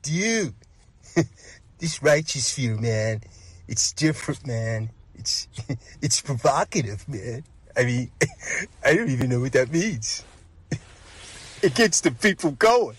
Dude, this righteous view, man, it's different, man. It's it's provocative, man. I mean, I don't even know what that means. It gets the people going.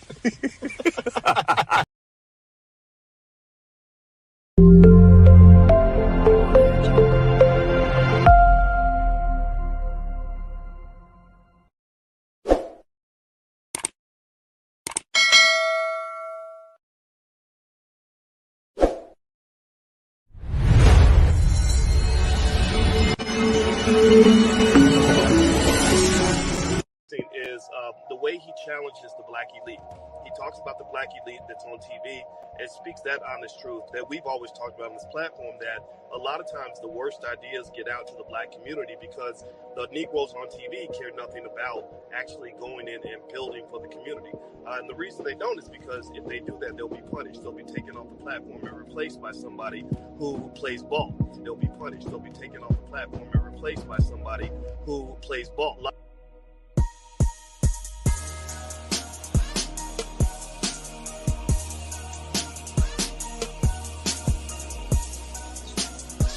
Is the way he challenges the black elite. He talks about the black elite that's on TV and speaks that honest truth that we've always talked about on this platform, that a lot of times the worst ideas get out to the black community because the Negroes on TV care nothing about actually going in and building for the community. And the reason they don't is because if they do that, they'll be punished. They'll be taken off the platform and replaced by somebody who plays ball. They'll be punished. They'll be taken off the platform and replaced by somebody who plays ball.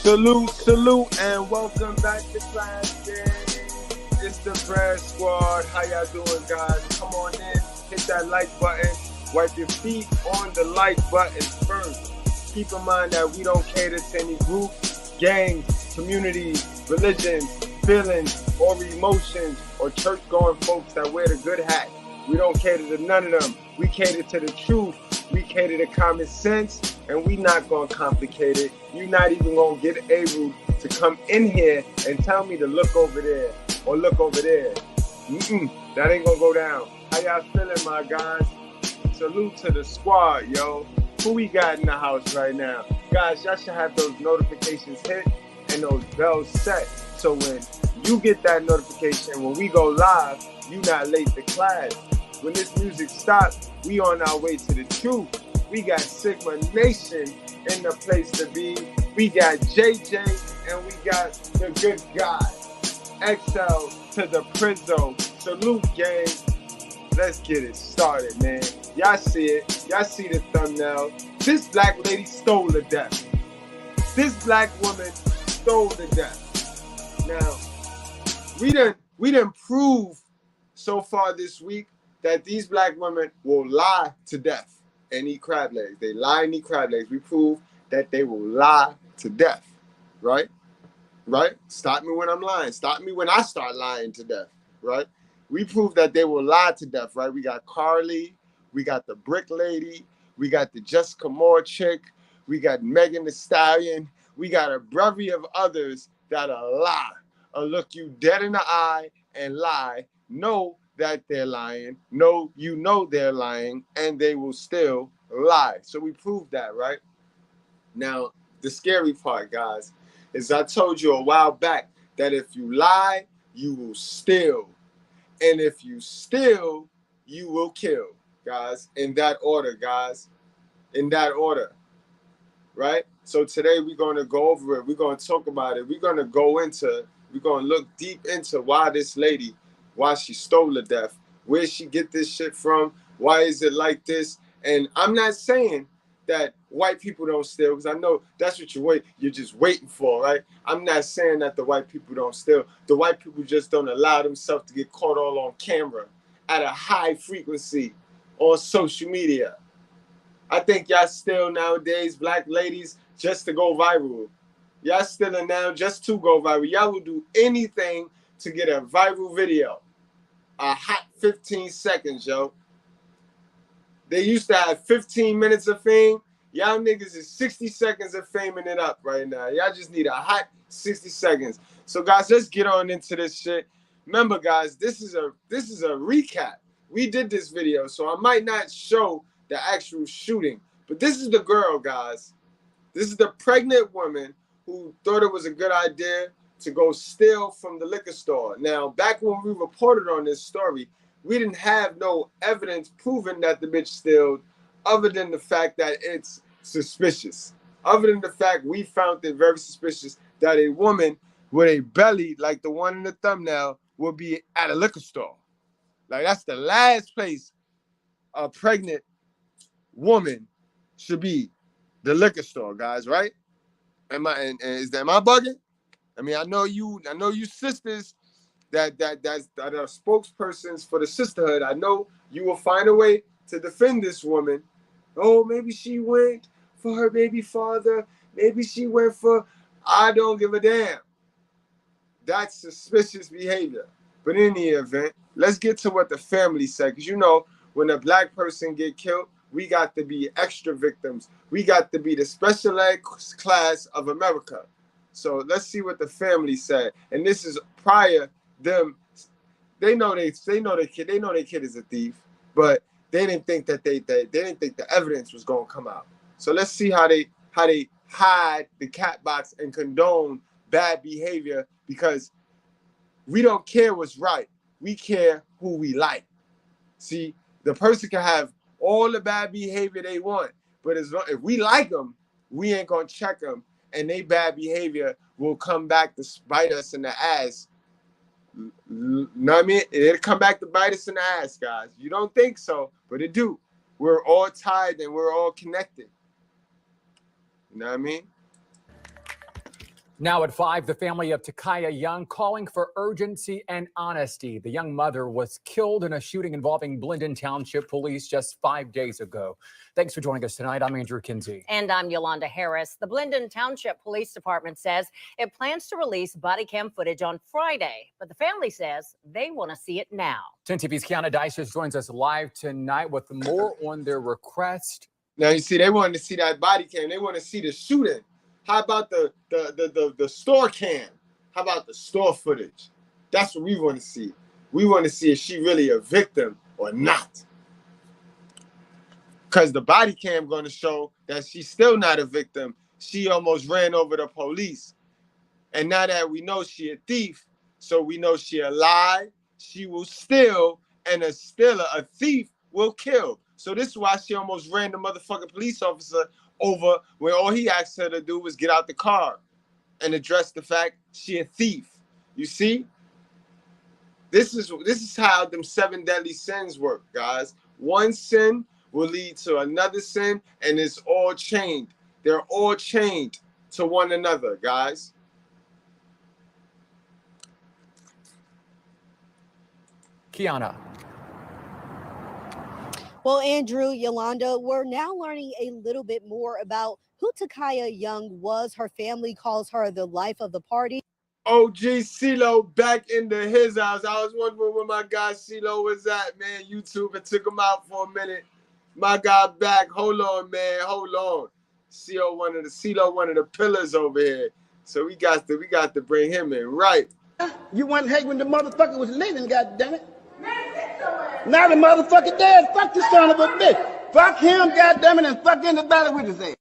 Salute, and welcome back to Class Day. It's the Prayer Squad. How y'all doing, guys? Come on in, hit that like button. Wipe your feet on the like button first. Keep in mind that we don't cater to any groups, gangs, communities, religions, feelings, or emotions, or church-going folks that wear the good hat. We don't cater to none of them. We cater to the truth. We cater to common sense, and we not going to complicate it. You're not even going to get able to come in here and tell me to look over there or look over there. That ain't going to go down. How y'all feeling, my guys? Salute to the squad, yo. Who we got in the house right now? Guys, y'all should have those notifications hit and those bells set. So when you get that notification, when we go live, you not late to class. When this music stops, we on our way to the truth. We got Sigma Nation in the place to be. We got JJ and we got the good guy. XL to the Prizzo. Salute, gang. Let's get it started, man. Y'all see it. Y'all see the thumbnail. This black lady stole the death. This black woman stole the death. Now, we done prove so far this week that these black women will lie to death and eat crab legs. They lie and eat crab legs. We prove that they will lie to death, right? Right? Stop me when I'm lying. Stop me when I start lying to death, right? We prove that they will lie to death, right? We got Carly, we got the Brick Lady, we got the Jessica Moore chick, we got Megan Thee Stallion, we got a bevy of others that'll lie, or look you dead in the eye and lie, know that they're lying, know you know they're lying, and they will still lie. So we proved that, right? Now, the scary part, guys, is I told you a while back that if you lie, you will steal. And if you steal, you will kill, guys. In that order, guys. In that order, right? So today we're going to go over it. We're going to talk about it. We're going to look deep into why this lady, why she stole the death, where she get this shit from, why is it like this? And I'm not saying that white people don't steal, because I know that's what you're just waiting for, right? I'm not saying that the white people don't steal. The white people just don't allow themselves to get caught all on camera at a high frequency on social media. I think y'all steal nowadays, black ladies, just to go viral. Y'all stealing now just to go viral. Y'all will do anything to get a viral video. A hot 15 seconds, yo. They used to have 15 minutes of fame. Y'all niggas is 60 seconds of faming it up right now. Y'all just need a hot 60 seconds. So guys, let's get on into this shit. Remember, guys, this is a recap. We did this video, so I might not show the actual shooting, but this is the girl, guys. This is the pregnant woman who thought it was a good idea to go steal from the liquor store. Now, back when we reported on this story, we didn't have no evidence proving that the bitch stole, other than the fact that it's suspicious. Other than the fact we found it very suspicious that a woman with a belly like the one in the thumbnail would be at a liquor store. Like, that's the last place a pregnant woman should be the liquor store, guys, right? Am I bugging? I mean, I know you sisters that are spokespersons for the sisterhood. I know you will find a way to defend this woman. Oh, maybe she went for her baby father. Maybe she went for, I don't give a damn. That's suspicious behavior. But in the event, let's get to what the family said. Because, you know, when a black person get killed, we got to be extra victims. We got to be the special ed class of America. So let's see what the family said. And this is prior them. They know their kid is a thief, but they didn't think that they didn't think the evidence was gonna come out. So let's see how they hide the cat box and condone bad behavior, because we don't care what's right. We care who we like. See, the person can have all the bad behavior they want, but if we like them, we ain't gonna check them, and they bad behavior will come back to bite us in the ass. Know what I mean? It'll come back to bite us in the ass, guys. You don't think so, but it do. We're all tied and we're all connected. You know what I mean? Now at 5, the family of Takaya Young calling for urgency and honesty. The young mother was killed in a shooting involving Blendon Township Police just 5 days ago. Thanks for joining us tonight. I'm Andrew Kinsey. And I'm Yolanda Harris. The Blendon Township Police Department says it plans to release body cam footage on Friday, but the family says they want to see it now. 10 TV's Kiana Dicers joins us live tonight with more on their request. Now, you see, they wanted to see that body cam. They want to see the shooting. How about the store cam? How about the store footage? That's what we want to see. We want to see if she really a victim or not. Because the body cam going to show that she's still not a victim. She almost ran over the police. And now that we know she a thief, so we know she a lie, she will steal, and a stealer, a thief, will kill. So this is why she almost ran the motherfucking police officer over, when all he asked her to do was get out the car and address the fact she a thief. You see? This is how them 7 deadly sins work, guys. One sin will lead to another sin, and it's all chained. They're all chained to one another, guys. Kiana. Well, Andrew, Yolanda, we're now learning a little bit more about who Takaya Young was. Her family calls her the life of the party. OG CeeLo back into his house. I was wondering where my guy CeeLo was at, man. YouTube, it took him out for a minute. My guy back. Hold on, man. Hold on. CeeLo, one of the pillars over here. So we got to bring him in, right? You wasn't hate when the motherfucker was living, goddammit. Now the motherfucker dead. Fuck this son of a bitch. Fuck him, goddammit, and fuck anybody with his ass.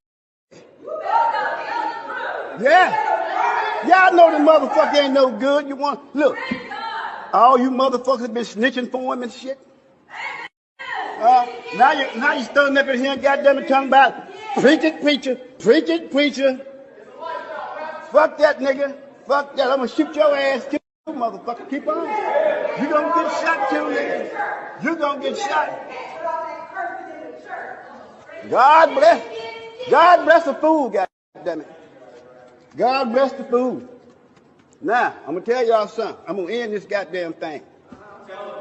Yeah. Y'all know the motherfucker ain't no good. You want look. All you motherfuckers been snitching for him and shit. Now you standing up in here, goddammit, talking about preach it, preacher, preach it, preacher. Fuck that nigga. Fuck that. I'm gonna shoot your ass too, motherfucker. Keep on. You gonna get shot too, nigga. You gonna get shot. God bless the fool, goddammit. God bless the fool. Now, I'm gonna tell y'all something. I'm gonna end this goddamn thing.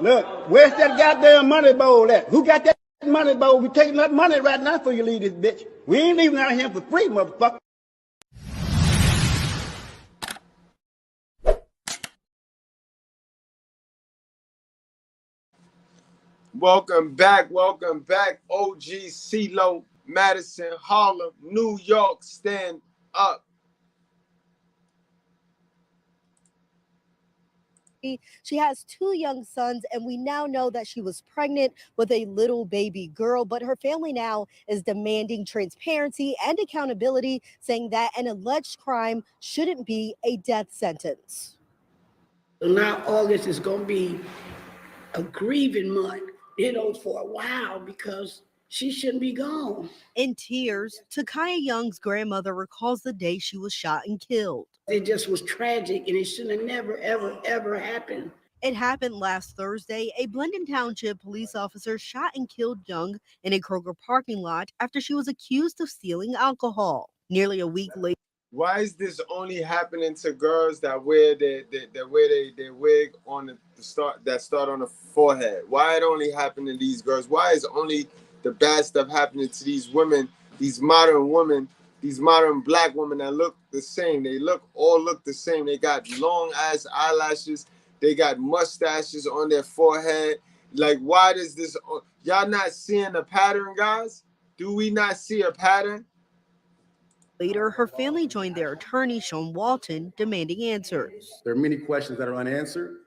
Look, where's that goddamn money bowl at? Who got that money bowl? We taking that money right now before you leave this bitch. We ain't leaving out here for free, motherfucker. Welcome back, OG CeeLo, Madison, Harlem, New York, stand up. She has 2 young sons, and we now know that she was pregnant with a little baby girl, but her family now is demanding transparency and accountability, saying that an alleged crime shouldn't be a death sentence. So now August is going to be a grieving month, for a while, because she shouldn't be gone. In tears, Takaya Young's grandmother recalls the day she was shot and killed. It just was tragic, and it should have never, ever, ever happened. It happened last Thursday. A Blendon Township police officer shot and killed Young in a Kroger parking lot after she was accused of stealing alcohol. Nearly a week later. Why is this only happening to girls that wear their wig on the start on the forehead? Why it only happened to these girls? Why is only the bad stuff happening to these women, these modern women, these modern black women that look the same? They all look the same. They got long ass eyelashes. They got mustaches on their forehead. Like, why does this? Y'all not seeing a pattern, guys? Do we not see a pattern? Later, her family joined their attorney, Sean Walton, demanding answers. There are many questions that are unanswered.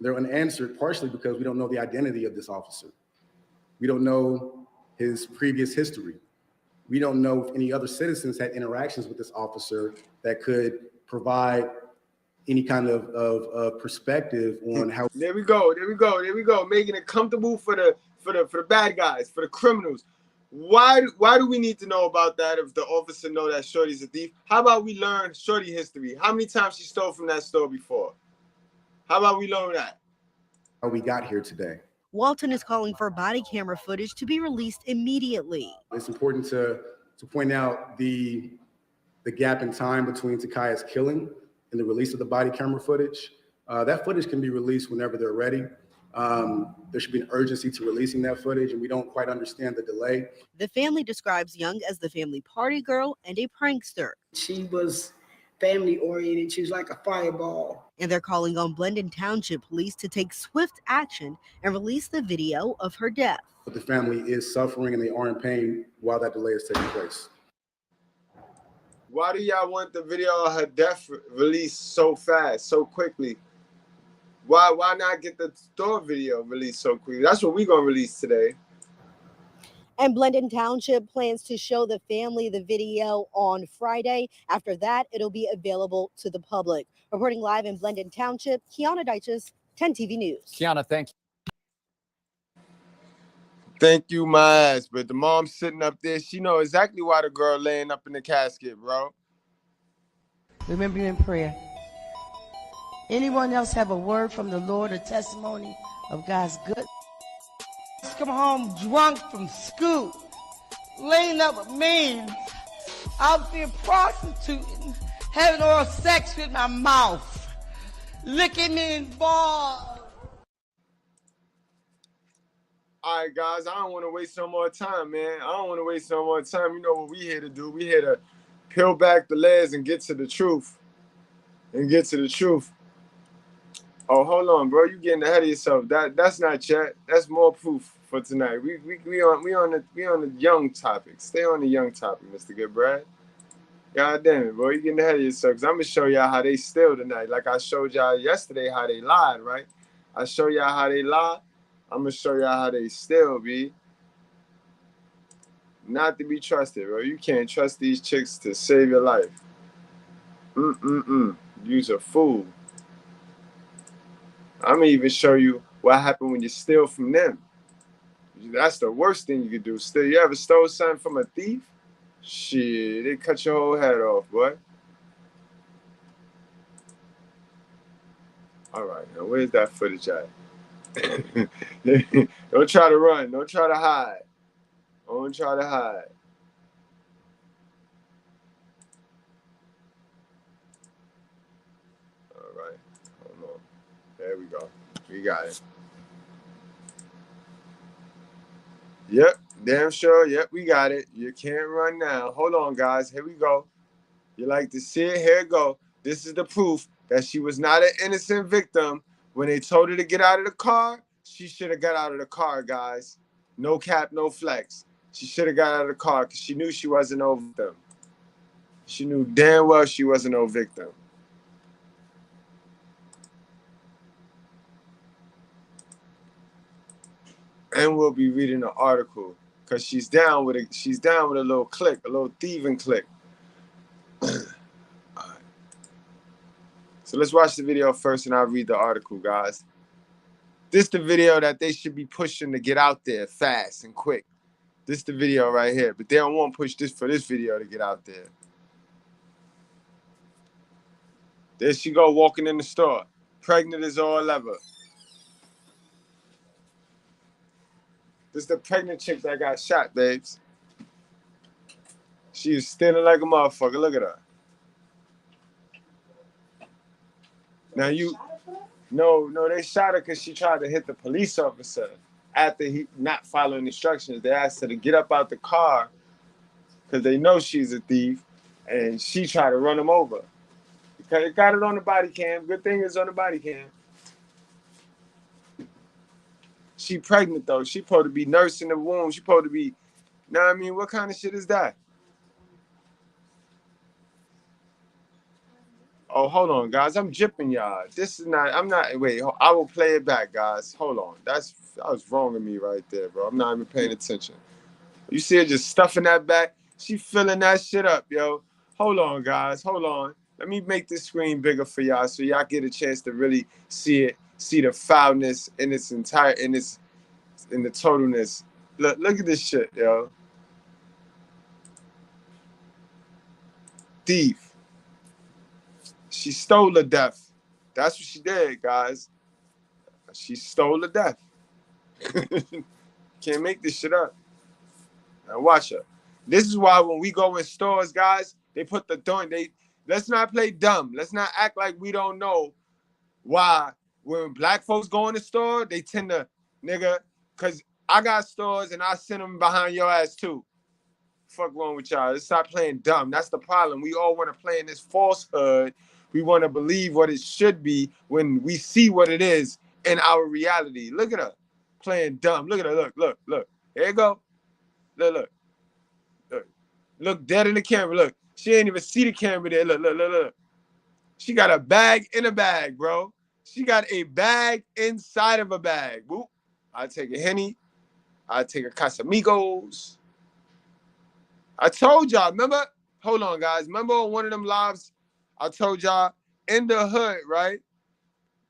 They're unanswered partially because we don't know the identity of this officer. We don't know his previous history. We don't know if any other citizens had interactions with this officer that could provide any kind of perspective on how. There we go, making it comfortable for the bad guys, for the criminals. Why do we need to know about that if the officer know that Shorty's a thief? How about we learn Shorty history? How many times she stole from that store before? How about we learn that? How we got here today. Walton is calling for body camera footage to be released immediately. It's important to point out the gap in time between Takia's killing and the release of the body camera footage. That footage can be released whenever they're ready. There should be an urgency to releasing that footage, and we don't quite understand the delay. The family describes Young as the family party girl and a prankster. She was family oriented. She was like a fireball. And they're calling on Blendon Township Police to take swift action and release the video of her death. But the family is suffering and they are in pain while that delay is taking place. Why do y'all want the video of her death released so fast, so quickly? Why not get the store video released so quickly? That's what we're going to release today. And Blendon Township plans to show the family the video on Friday. After that, it'll be available to the public. Reporting live in Blendon Township, Kiana Deiches, 10 TV News. Kiana, thank you. Thank you, my ass. But the mom sitting up there, she know exactly why the girl laying up in the casket, bro. Remember you in prayer. Anyone else have a word from the Lord, a testimony of God's good? Come home drunk from school, laying up with men, out there prostituting, having oral sex with my mouth, licking me in balls. All right, guys, I don't want to waste no more time, man. I don't want to waste no more time. You know what we here to do. We here to peel back the layers and get to the truth. Oh, hold on, bro. You getting ahead of yourself. That's not chat. That's more proof for tonight. We on the young topic. Stay on the young topic, Mr. Good Brad. God damn it, bro. You getting ahead of yourself. Cause I'm gonna show y'all how they steal tonight. Like I showed y'all yesterday how they lied, right? I show y'all how they lie. I'm gonna show y'all how they steal, B. Not to be trusted, bro. You can't trust these chicks to save your life. You's a fool. I'm gonna even show you what happened when you steal from them. That's the worst thing you could do. Still, you ever stole something from a thief? Shit, they cut your whole head off, boy. All right, now where's that footage at? Don't try to run. Don't try to hide. Don't try to hide. All right, hold on. There we go. We got it. Yep, damn sure. Yep, we got it. You can't run now. Hold on, guys. Here we go. You like to see it? Here it go. This is the proof that she was not an innocent victim. When they told her to get out of the car, she should have got out of the car, guys. No cap, no flex. She should have got out of the car because she knew she wasn't no victim. She knew damn well she wasn't no victim. And we'll be reading the article because she's down with a little clique, a little thieving clique. All right. So let's watch the video first and I'll read the article, guys. This is the video that they should be pushing to get out there fast and quick. This is the video right here, but they don't want to push this for this video to get out there. There she go walking in the store, pregnant as all ever. This is the pregnant chick that got shot, babes. She was standing like a motherfucker. Look at her. Now you, no, they shot her because she tried to hit the police officer after he not following instructions. They asked her to get up out the car because they know she's a thief, and she tried to run him over. It got it on the body cam. Good thing it's on the body cam. She pregnant though. She supposed to be nursing the womb. She supposed to be, know what I mean? What kind of shit is that? Oh, hold on, guys. I'm jipping y'all. This is not, I'm not, wait, I will play it back, guys. Hold on. That was wrong of me right there, bro. I'm not even paying attention. You see her just stuffing that back? She filling that shit up, yo. Hold on, guys. Hold on. Let me make this screen bigger for y'all so y'all get a chance to really see it, see the foulness in its entire, in the totalness. Look at this shit, yo. Thief. She stole her death. That's what she did, guys. She stole her death. Can't make this shit up. Now watch her. This is why when we go in stores, guys, they put the joint. Let's not play dumb. Let's not act like we don't know why when black folks go in the store, they tend to, nigga, because I got stores and I send them behind your ass too. Fuck wrong with y'all. Let's stop playing dumb. That's the problem. We all want to play in this falsehood. We want to believe what it should be when we see what it is in our reality. Look at her playing dumb. Look at her. Look. Here you go. Look. Look dead in the camera. Look. She ain't even see the camera there. Look. She got a bag in a bag, bro. She got a bag inside of a bag. Whoop. I take a Henny. I take a Casamigos. I told y'all, remember? Hold on, guys. Remember on one of them lives, I told y'all, in the hood, right?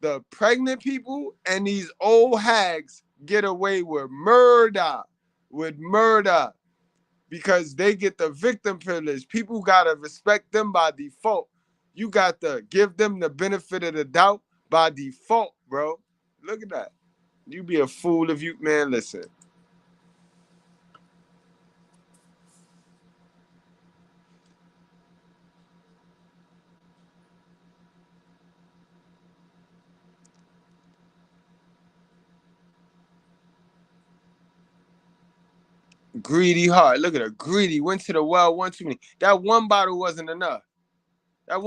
The pregnant people and these old hags get away with murder. Because they get the victim privilege. People got to respect them by default. You got to give them the benefit of the doubt by default, bro. Look at that. You be a fool if you, man, listen. Greedy heart. Look at her. Greedy. Went to the well one too many. That one bottle wasn't enough. Look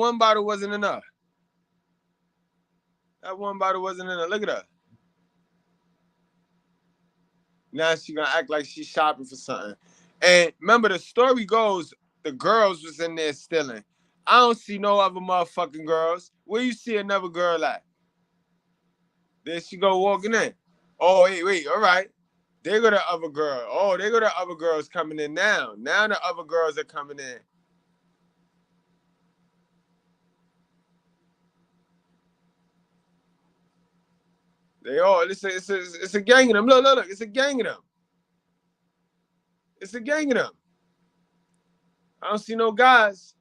at her. Now she gonna act like she's shopping for something. And remember, the story goes, the girls was in there stealing. I don't see no other motherfucking girls. Where you see another girl at? There she go walking in. Oh, wait, all right. There go the other girl. Oh, there go the other girls coming in now. Now the other girls are coming in. They all, it's a gang of them. Look, it's a gang of them. I don't see no guys.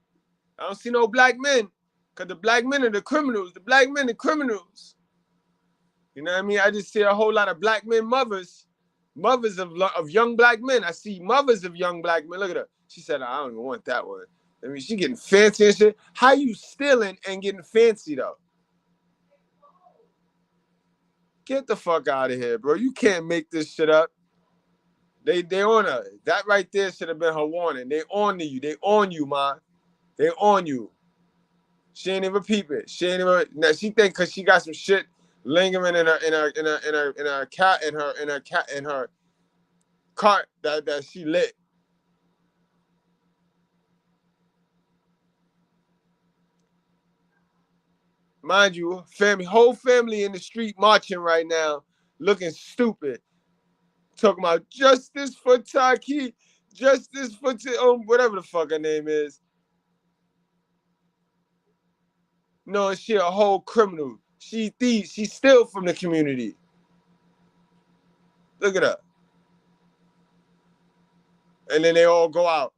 I don't see no black men. Because the black men are the criminals. You know what I mean? I just see a whole lot of black men mothers of young black men. I see mothers of young black men. Look at her. She said, I don't even want that one. I mean, she getting fancy and shit. How you stealing and getting fancy, though? Get the fuck out of here, bro. You can't make this shit up. They on her. That right there should have been her warning. They on you. They on you, man. They on you. She ain't even peep it. She ain't even. Now she think because she got some shit lingering in her cart that she lit. Mind you, whole family in the street marching right now, looking stupid. Talking about justice for Taki, justice for whatever the fuck her name is. No, she a whole criminal. She thieves. She steal from the community. Look at her. And then they all go out.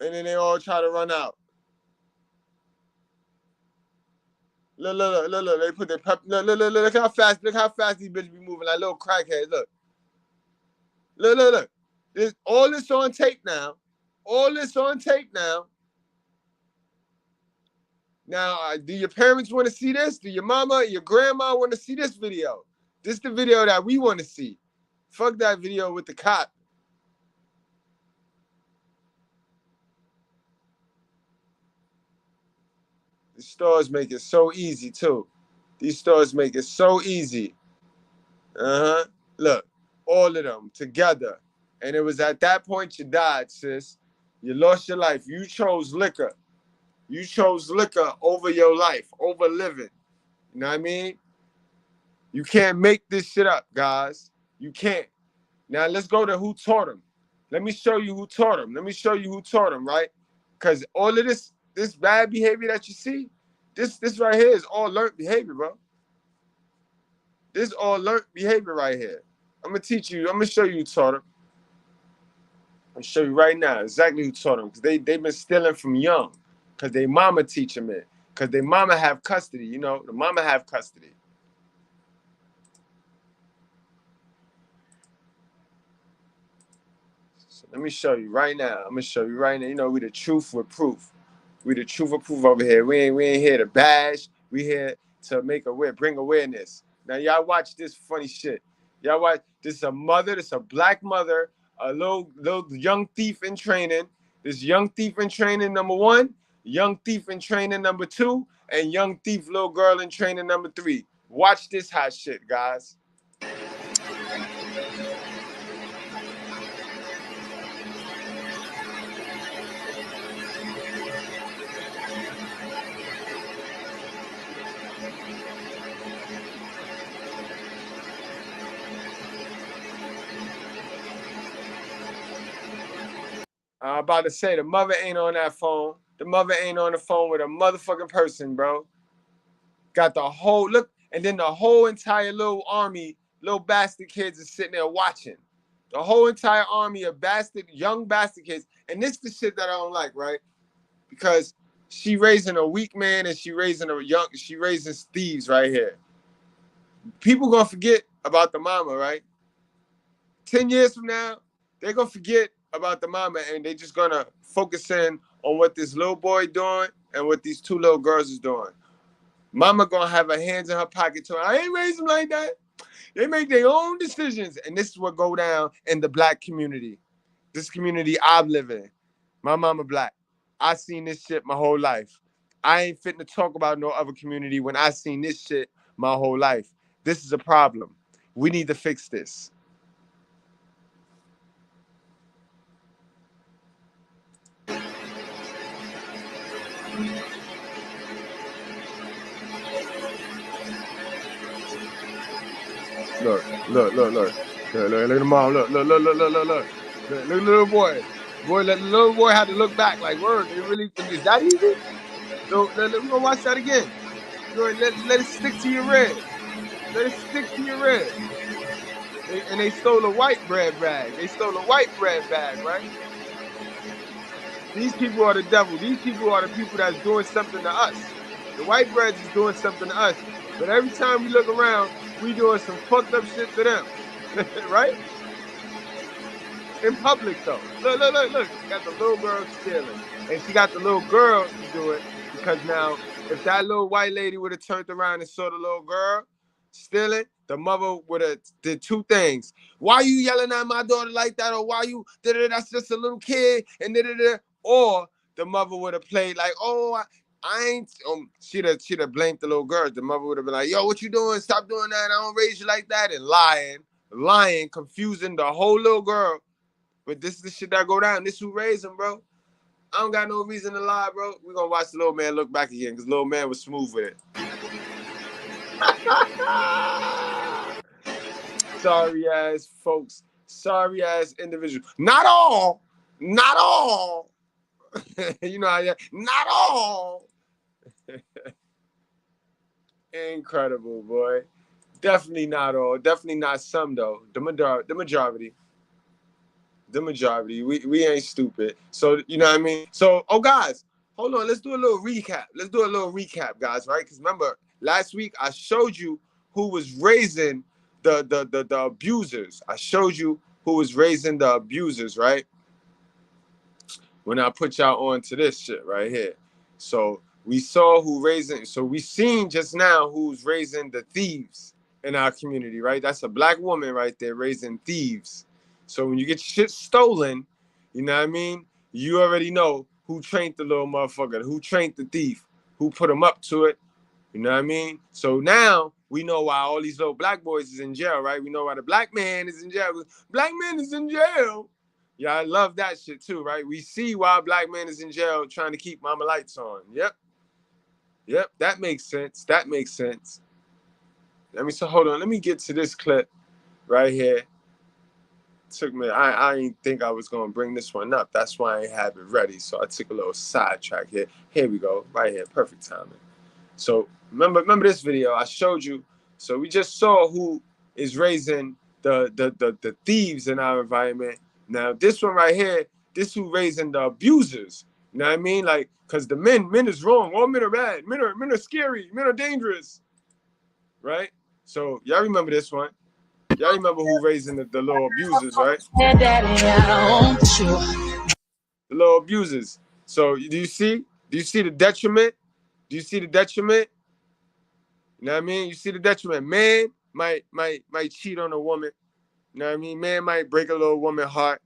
And then they all try to run out. Look. They put their pep. Look how fast these bitches be moving like little crackheads. Look. All this on tape now. Now, do your parents want to see this? Do your mama, your grandma want to see this video? This is the video that we want to see. Fuck that video with the cop. These stores make it so easy, too. These stores make it so easy. Look, all of them together. And it was at that point you died, sis. You lost your life. You chose liquor. You chose liquor over your life, over living. You know what I mean? You can't make this shit up, guys. You can't. Now, let's go to who taught him. Let me show you who taught him. Right? Because all of this bad behavior that you see, this right here is all learned behavior, bro. This is all learned behavior right here. I'm going to teach you. I'm going to show you who taught him. I'm going to show you right now exactly who taught him. Because they've been stealing from young. Because they mama teach them it. Because they mama have custody. You know, the mama have custody. So let me show you right now. I'm going to show you right now. You know, we the truth with proof. We the truth with proof over here. We ain't here to bash. We here to bring awareness. Now, y'all watch this funny shit. Y'all watch. This is a mother. This is a black mother. A little young thief in training. This young thief in training, number 1. Young thief in training, number 2. And young thief little girl in training, number 3. Watch this hot shit, guys. I'm about to say, the mother ain't on that phone. The mother ain't on the phone with a motherfucking person, bro. Got the whole, look, and then the whole entire little army, little bastard kids is sitting there watching. The whole entire army of young bastard kids. And this is the shit that I don't like, right? Because she raising a weak man and she raising thieves right here. People gonna forget about the mama, right? 10 years from now, they're gonna forget about the mama and they just gonna focus in on what this little boy doing and what these 2 little girls is doing. Mama gonna have her hands in her pocket too. I ain't raised them like that. They make their own decisions. And this is what go down in the black community. This community I live in. My mama black. I seen this shit my whole life. I ain't fitting to talk about no other community when I seen this shit my whole life. This is a problem. We need to fix this. Look at the mom. Look at the little boy. Let the little boy have to look back like, word, they really think it's that easy? So we're gonna watch that again. Let it stick to your red. And they stole a white bread bag. Right? These people are the devil. These people are the people that's doing something to us. The white breads is doing something to us. But every time we look around, we doing some fucked up shit to them. Right? In public, though. Look. She got the little girl stealing. And she got the little girl to do it. Because now, if that little white lady would have turned around and saw the little girl stealing, the mother would have did 2 things. Why you yelling at my daughter like that? Or why you, that's just a little kid. And or the mother would have played like, oh, I ain't, she'd have blamed the little girl. The mother would have been like, yo, what you doing? Stop doing that. I don't raise you like that. And lying, confusing the whole little girl. But this is the shit that go down. This who raised him, bro. I don't got no reason to lie, bro. We're going to watch the little man look back again because little man was smooth with it. Sorry ass folks. Sorry ass individuals. Not all. You know how not all. Incredible, boy. Definitely not all. Definitely not some, though. The majority. We ain't stupid. So, you know what I mean? So, guys, hold on. Let's do a little recap. Guys, right? Because remember, last week I showed you who was raising the abusers. I showed you who was raising the abusers, right? When I put y'all on to this shit right here. So we saw who raising, so we seen just now who's raising the thieves in our community, right? That's a black woman right there raising thieves. So when you get shit stolen, you know what I mean? You already know who trained the little motherfucker, who trained the thief, who put him up to it. You know what I mean? So now we know why all these little black boys is in jail, right? We know why the black man is in jail. Black man is in jail. Yeah, I love that shit too, right? We see why black man is in jail trying to keep mama lights on. Yep. Yep, that makes sense. That makes sense. So hold on. Let me get to this clip right here. Took me, I didn't think I was gonna bring this one up. That's why I ain't have it ready. So I took a little sidetrack here. Here we go, right here, perfect timing. So remember this video I showed you. So we just saw who is raising the thieves in our environment. Now this one right here, this who raising the abusers. You know what I mean? Like, cause the men is wrong. All men are bad. Men are scary. Men are dangerous. Right? So y'all remember this one. Y'all remember who raising the little abusers, right? The little abusers. So do you see the detriment? Do you see the detriment? You know what I mean? You see the detriment. Man might cheat on a woman. You know what I mean? Man might break a little woman's heart.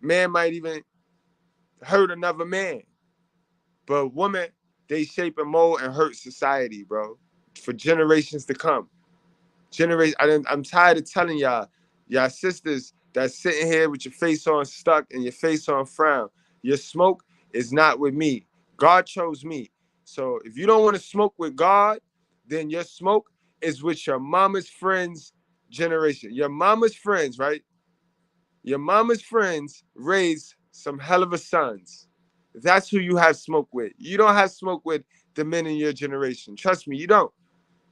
Man might even hurt another man. But women, they shape and mold and hurt society, bro, for generations to come. I'm tired of telling y'all sisters that's sitting here with your face on stuck and your face on frown. Your smoke is not with me. God chose me. So if you don't want to smoke with God, then your smoke is with your mama's friends generation. Your mama's friends, right? Your mama's friends raised some hell of a sons. That's who you have smoke with. You don't have smoke with the men in your generation. Trust me, you don't.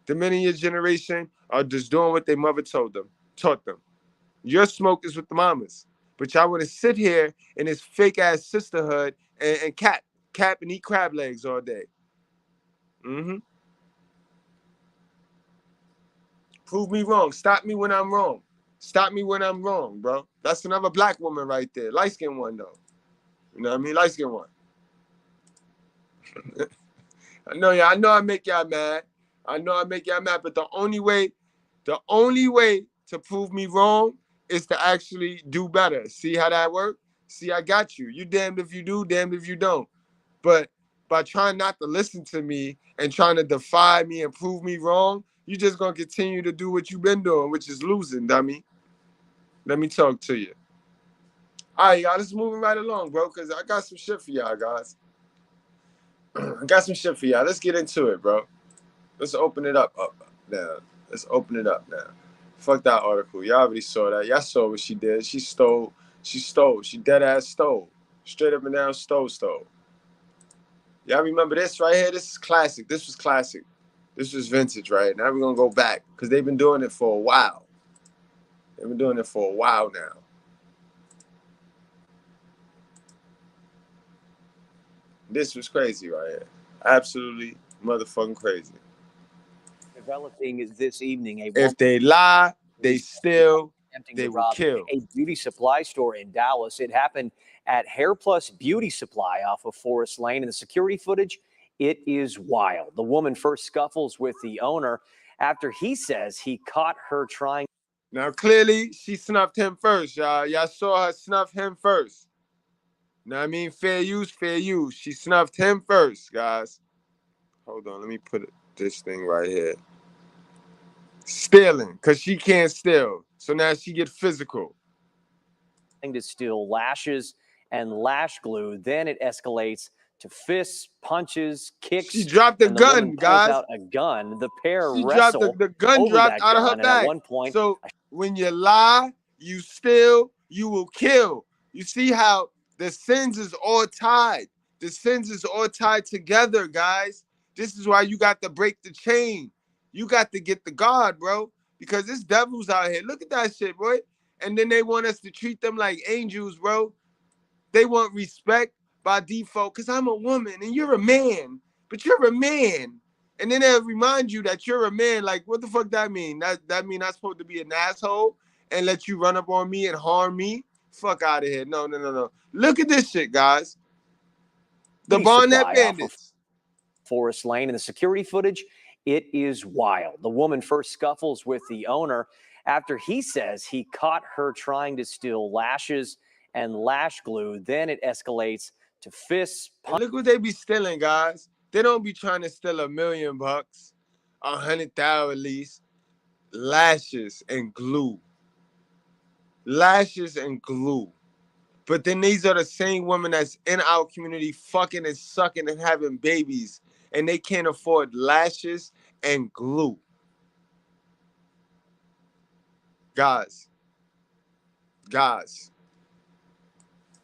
The men in your generation are just doing what their mother taught them. Your smoke is with the mamas. But y'all want to sit here in this fake ass sisterhood and cap and eat crab legs all day. Prove me wrong. Stop me when I'm wrong. Stop me when I'm wrong, bro. That's another black woman right there. Light-skinned one, though. You know what I mean? Light-skinned one. I know I make y'all mad. But the only way to prove me wrong is to actually do better. See how that works? See, I got you. You damned if you do, damned if you don't. But by trying not to listen to me and trying to defy me and prove me wrong, you're just going to continue to do what you've been doing, which is losing, dummy. Let me talk to you. All right, y'all, let's moving right along, bro, because I got some shit for y'all, guys. I got some shit for y'all. Let's get into it, bro. Let's open it up now. Let's open it up now. Fuck that article. Y'all already saw that. Y'all saw what she did. She stole. She dead ass stole. Straight up and down stole. Y'all remember this right here? This is classic. This was classic. This was vintage, right? Now we're going to go back because they've been doing it for a while. They've been doing it for a while now. This was crazy right here. Absolutely motherfucking crazy. Developing this evening, if they lie, they steal, they will kill. A beauty supply store in Dallas. It happened at Hair Plus Beauty Supply off of Forest Lane. And the security footage, it is wild. The woman first scuffles with the owner after he says he caught her trying. Now, clearly, she snuffed him first, y'all. Y'all saw her snuff him first. Know what I mean? Fair use, fair use. She snuffed him first, guys. Hold on, let me put this thing right here. Stealing, because she can't steal. So now she get physical. To steal lashes and lash glue. Then it escalates to fists, punches, kicks. She dropped the gun, guys. Out a gun. The pair she wrestle. Dropped the gun dropped out of her back. At one point, so when you lie, you steal, you will kill. You see how the sins is all tied. The sins is all tied together, guys. This is why you got to break the chain. You got to get the God, bro, because this devil's out here. Look at that shit, boy. And then they want us to treat them like angels, bro. They want respect by default because I'm a woman and you're a man, but you're a man. And then they'll remind you that you're a man. Like, what the fuck that mean? That mean I'm supposed to be an asshole and let you run up on me and harm me? Fuck out of here. No. Look at this shit, guys. The Barnett Bandits. Forest Lane, and the security footage, it is wild. The woman first scuffles with the owner after he says he caught her trying to steal lashes and lash glue. Then it escalates to fists. Look what they be stealing, guys. They don't be trying to steal $1 million, 100,000 at least. Lashes and glue. Lashes and glue. But then these are the same women that's in our community fucking and sucking and having babies, and they can't afford lashes and glue. Guys.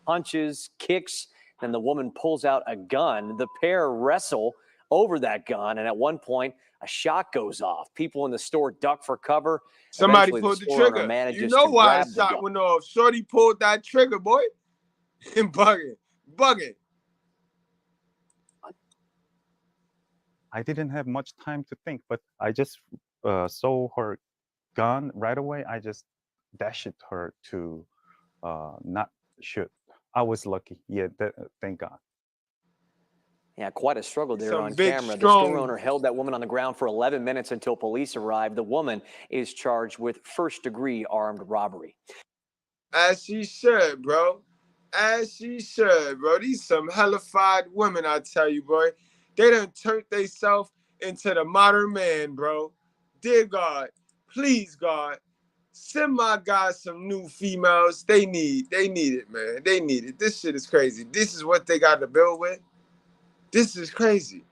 Punches, kicks, and the woman pulls out a gun. The pair wrestle over that gun, and at one point, a shot goes off. People in the store duck for cover. Somebody Eventually, pulled the store owner trigger. manages You know to why grab the the shot gun. went off. Shorty pulled that trigger, boy. And bugging. I didn't have much time to think, but I just saw her gun right away. I just dashed her to not shoot. I was lucky. Yeah, thank God. Yeah, quite a struggle there Some on big, camera. The strong- store owner held that woman on the ground for 11 minutes until police arrived. The woman is charged with first-degree armed robbery. As she should, bro. As she should, bro. These some hellified women, I tell you, boy. They done turned themselves into the modern man, bro. Dear God, please, God, send my guys some new females. They need it, man. They need it. This shit is crazy. This is what they got to build with. This is crazy.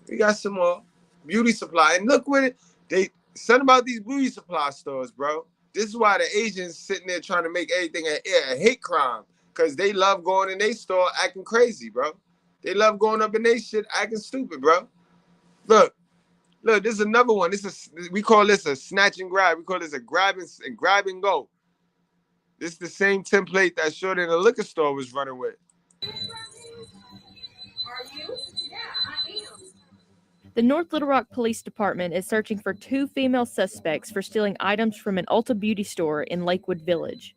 We got some more beauty supply. And look what something about these beauty supply stores, bro. This is why the Asians sitting there trying to make everything a hate crime. Because they love going in their store acting crazy, bro. They love going up in their shit acting stupid, bro. Look, this is another one. We call this a snatch and grab. We call this a grab and go. This is the same template that Shorty in the liquor store was running with. The North Little Rock Police Department is searching for 2 female suspects for stealing items from an Ulta Beauty store in Lakewood Village.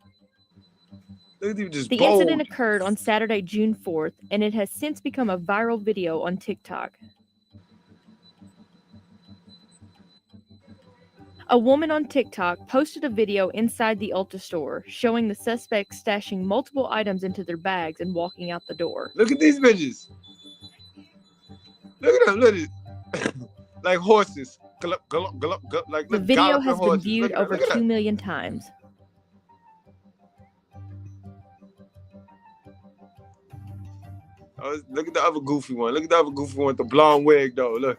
The incident occurred on Saturday, June 4th, and it has since become a viral video on TikTok. A woman on TikTok posted a video inside the Ulta store showing the suspects stashing multiple items into their bags and walking out the door. Look at these bitches. Look at them. Look at it. Like horses. Gallop, like, the video has been viewed over 2 million times. Oh, look at the other goofy one. Look at the other goofy one with the blonde wig, though. Look.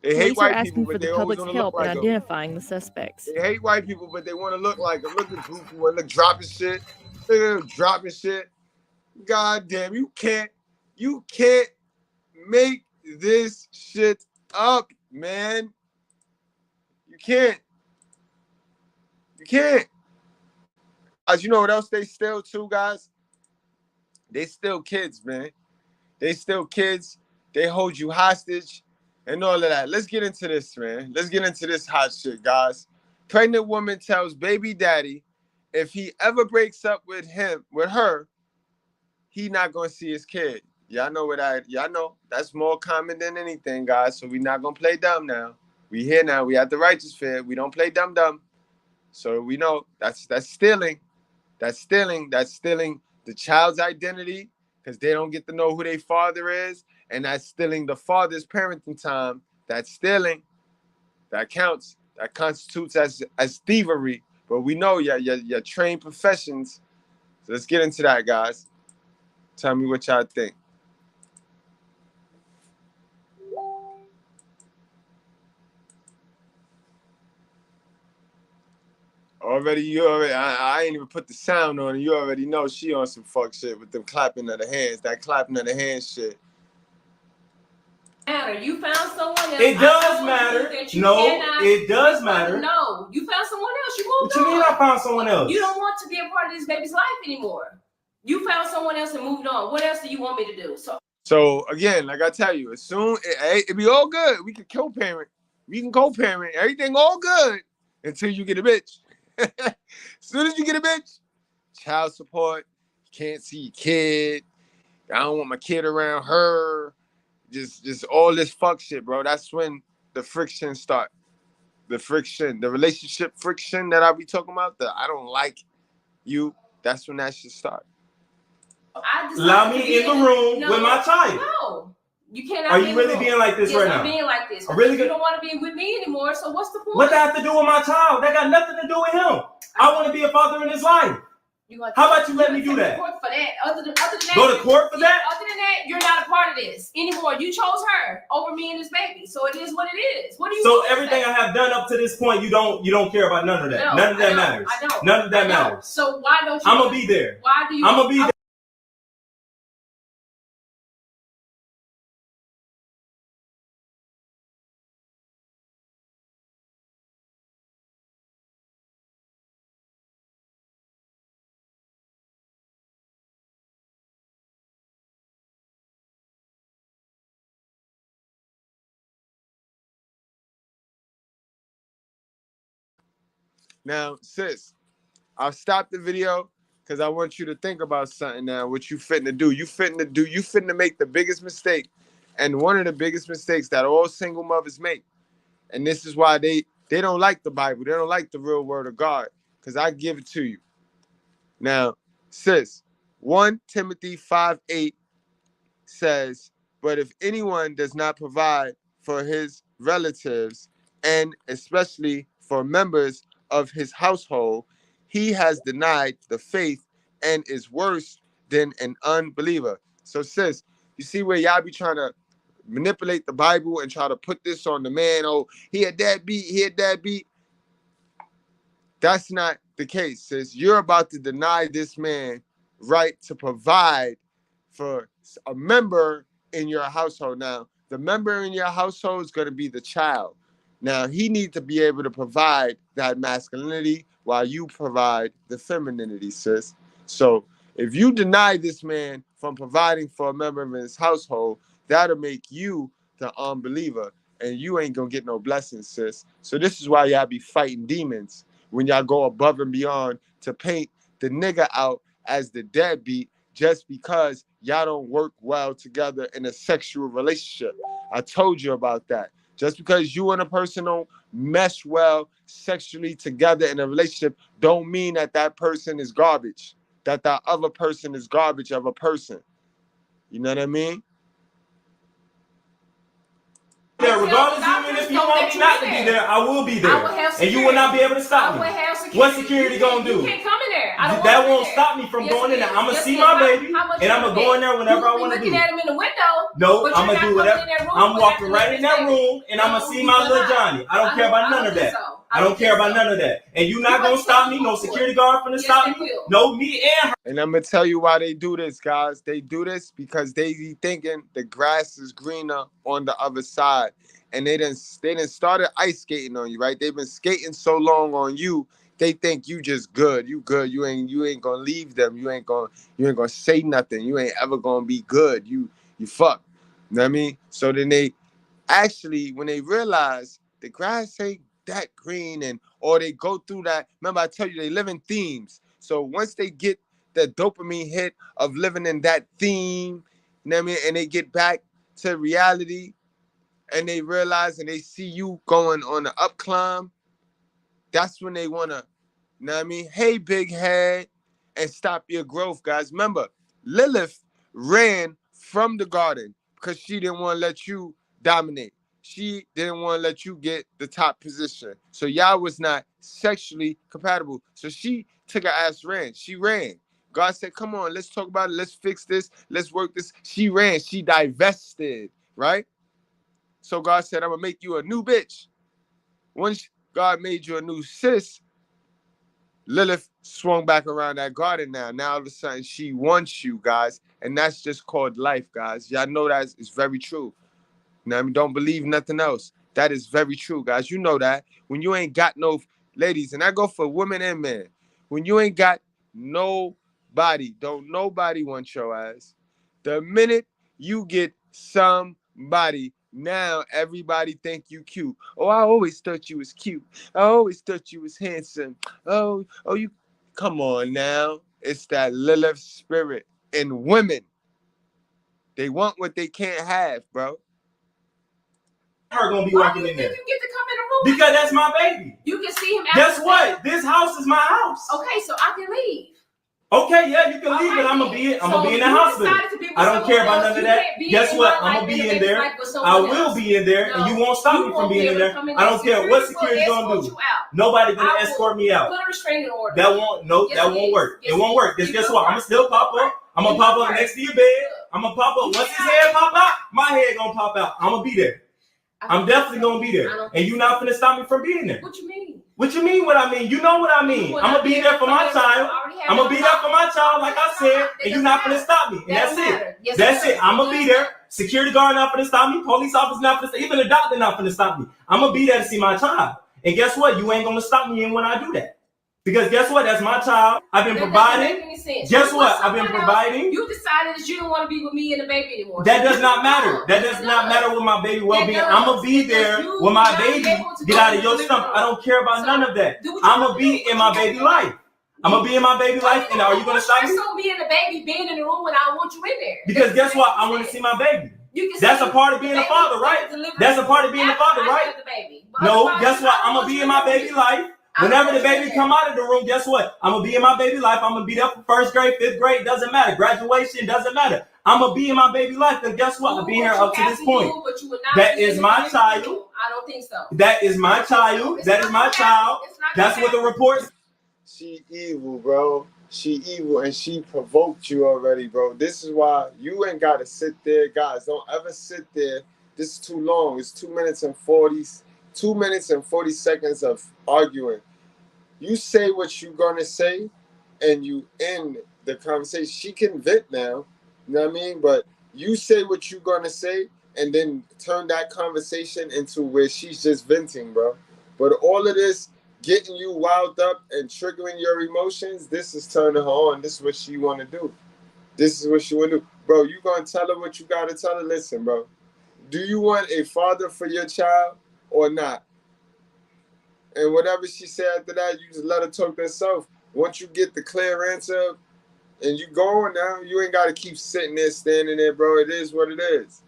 They hate Police are white asking people, for but they the always public's want to look help in like them. identifying the suspects. They hate white people, but they want to look like them. Look at the goofy one. Look, dropping shit. Look at them dropping shit. God damn, you can't make this shit up, man. You can't. Guys, you know what else they steal too, guys? They steal kids, man. They steal kids. They hold you hostage and all of that. Let's get into this, man. Let's get into this hot shit, guys. Pregnant woman tells baby daddy if he ever breaks up with her, he not gonna see his kid. Y'all know that's more common than anything, guys. So we not gonna play dumb now. We here now. We at the righteous fair. We don't play dumb. So we know that's stealing. That's stealing the child's identity because they don't get to know who their father is, and that's stealing the father's parenting time. That's stealing. That counts. That constitutes as thievery. But we know your trained professions. So let's get into that, guys. Tell me what y'all think. I ain't even put the sound on it. You already know she on some fuck shit with them clapping of the hands. That clapping of the hands shit. You found someone else. It does matter. It does matter. No, you found someone else. You moved on. What you mean I found someone else? You don't want to be a part of this baby's life anymore. You found someone else and moved on. What else do you want me to do? So again, like I tell you, as soon it be all good. We can co-parent. We can co-parent. Everything all good until you get a bitch. As soon as you get a bitch, child support. Can't see your kid. I don't want my kid around her. Just all this fuck shit, bro. That's when the friction start. The friction, the relationship friction that I be talking about. The I don't like you. That's when that shit start. Allow me in the room with my child. No, you cannot. Are you really being like this right now? I'm being like this. I'm really You don't want to be with me anymore. So what's the point? What that have to do with my child? That got nothing to do with him. I want to be a father in his life. How about you let me do that? Court for that. Other than that, go to court for that? Other than that, you're not a part of this anymore. You chose her over me and this baby. So it is what it is. What do you So everything I have done up to this point, you don't care about none of that. No, none of that I matters. I don't. None of that matters. So why don't you? I'm gonna be there. Why do you? I'm gonna be there. Now, sis, I'll stop the video because I want you to think about something now. What you fitting do? You fitting make the biggest mistake, and one of the biggest mistakes that all single mothers make. And this is why they don't like the Bible. They don't like the real word of God, because I give it to you. Now, sis, 1 Timothy 5:8 says, but if anyone does not provide for his relatives, and especially for members of his household, he has denied the faith and is worse than an unbeliever. So sis, you see where y'all be trying to manipulate the Bible and try to put this on the man. Oh, he had that beat. That's not the case, sis. You're about to deny this man right to provide for a member in your household. Now, the member in your household is going to be the child. Now, he needs to be able to provide that masculinity while you provide the femininity, sis. So if you deny this man from providing for a member of his household, that'll make you the unbeliever, and you ain't going to get no blessings, sis. So this is why y'all be fighting demons when y'all go above and beyond to paint the nigga out as the deadbeat just because y'all don't work well together in a sexual relationship. I told you about that. Just because you and a person don't mesh well sexually together in a relationship don't mean that that person is garbage, that that other person is garbage of a person. You know what I mean? There, regardless, even if you want me not to be there, I will be there, and you will not be able to stop me. What security gonna do? You can't come in there. That won't stop me from going in there. I'm gonna see my baby, and I'm gonna go in there whenever I want to do. Looking at him in the window. No, I'm gonna do whatever. I'm walking right in that room, and I'm gonna see my little Johnny. I don't care about none of that. I don't care about none of that. And you not gonna stop me. No security guard finna stop me. No, me and her. And I'm gonna tell you why they do this, guys. They do this because they be thinking the grass is greener on the other side. And they done started ice skating on you, right? They've been skating so long on you, they think you just good. You good. You ain't gonna leave them. You ain't gonna say nothing. You ain't ever gonna be good. You fuck. You know what I mean? So then they actually, when they realize the grass ain't that green, or they go through that, remember I tell you they live in themes. So once they get the dopamine hit of living in that theme, you know what I mean, and they get back to reality, and they realize and they see you going on the up climb, that's when they want to, you know what I mean? Hey, big head, and stop your growth, guys. Remember, Lilith ran from the garden because she didn't want to let you dominate. She didn't want to let you get the top position. So y'all was not sexually compatible. So she took her ass, ran. She ran. God said, come on, let's talk about it. Let's fix this. Let's work this. She ran. She divested, right? So God said, I'm going to make you a new bitch. Once God made you a new sis, Lilith swung back around that garden now. Now all of a sudden she wants you, guys. And that's just called life, guys. Y'all know that is very true. You know what I mean? Don't believe nothing else. That is very true, guys. You know that. When you ain't got no ladies, and I go for women and men. When you ain't got nobody, don't nobody want your ass. The minute you get somebody. Now everybody think you cute. Oh, I always thought you was cute. I always thought you was handsome. Oh, you come on now. It's that Lilith spirit in women. They want what they can't have, bro. Her gonna be walking in there. You get to come in the room because that's my baby. You can see him. Guess what? This house is my house. Okay, so I can leave. Okay, yeah, you can leave, but I'm gonna be in the hospital. I don't care about none of that. Guess what? I'm gonna be in there. I will be in there, and you won't stop me from being in there. I don't care what security's gonna do. Nobody gonna escort me out. Put a restraining order. That won't work. It won't work. Because guess what? I'm gonna still pop up. I'm gonna pop up next to your bed. I'm gonna pop up. Once his head pop out, my head gonna pop out. I'm gonna be there. I'm definitely gonna be there. And you're not gonna stop me from being there. What you mean? What you mean what I mean? You know what I mean. I'm gonna be there for my child. I'm gonna be there for my child, like I said, and you're not gonna stop me. And that's it. That's it. I'm gonna be there. Security guard not gonna stop me. Police officer not gonna stop me. Even the doctor not gonna stop me. I'm gonna be there to see my child. And guess what? You ain't gonna stop me when I do that. Because guess what? That's my child. I've been providing. Guess what? I've been providing. You decided that you don't want to be with me and the baby anymore. That does not matter. That does not matter with my baby well-being. I'm going to be there with my baby. Get out of your stomach. I don't care about none of that. I'm going to be in my baby life. I'm going to be in my baby life. And are you going to stop me? So be in the baby being in the room when I don't want you in there. Because guess what? I want to see my baby. That's a part of being a father, right? That's a part of being a father, right? No, guess what? I'm going to be in my baby life. Whenever the baby come out of the room, guess what? I'm going to be in my baby life. I'm going to be there for first grade, fifth grade. Doesn't matter. Graduation doesn't matter. I'm going to be in my baby life. And guess what? I've been here up to this point. That is my child. I don't think so. That is my child. That is my child. That's what the reports. She evil, bro. She evil, and she provoked you already, bro. This is why you ain't got to sit there. Guys, don't ever sit there. This is too long. It's 2 minutes and 40 seconds of arguing. You say what you're gonna say, and you end the conversation. She can vent now, you know what I mean? But you say what you're gonna say, and then turn that conversation into where she's just venting, bro. But all of this getting you wound up and triggering your emotions, this is turning her on. This is what she want to do. This is what she want to do, bro. You gonna tell her what you gotta tell her? Listen, bro. Do you want a father for your child or not? And whatever she said after that, you just let her talk herself. Once you get the clear answer and you going now, you ain't got to keep sitting there, standing there, bro. It is what it is.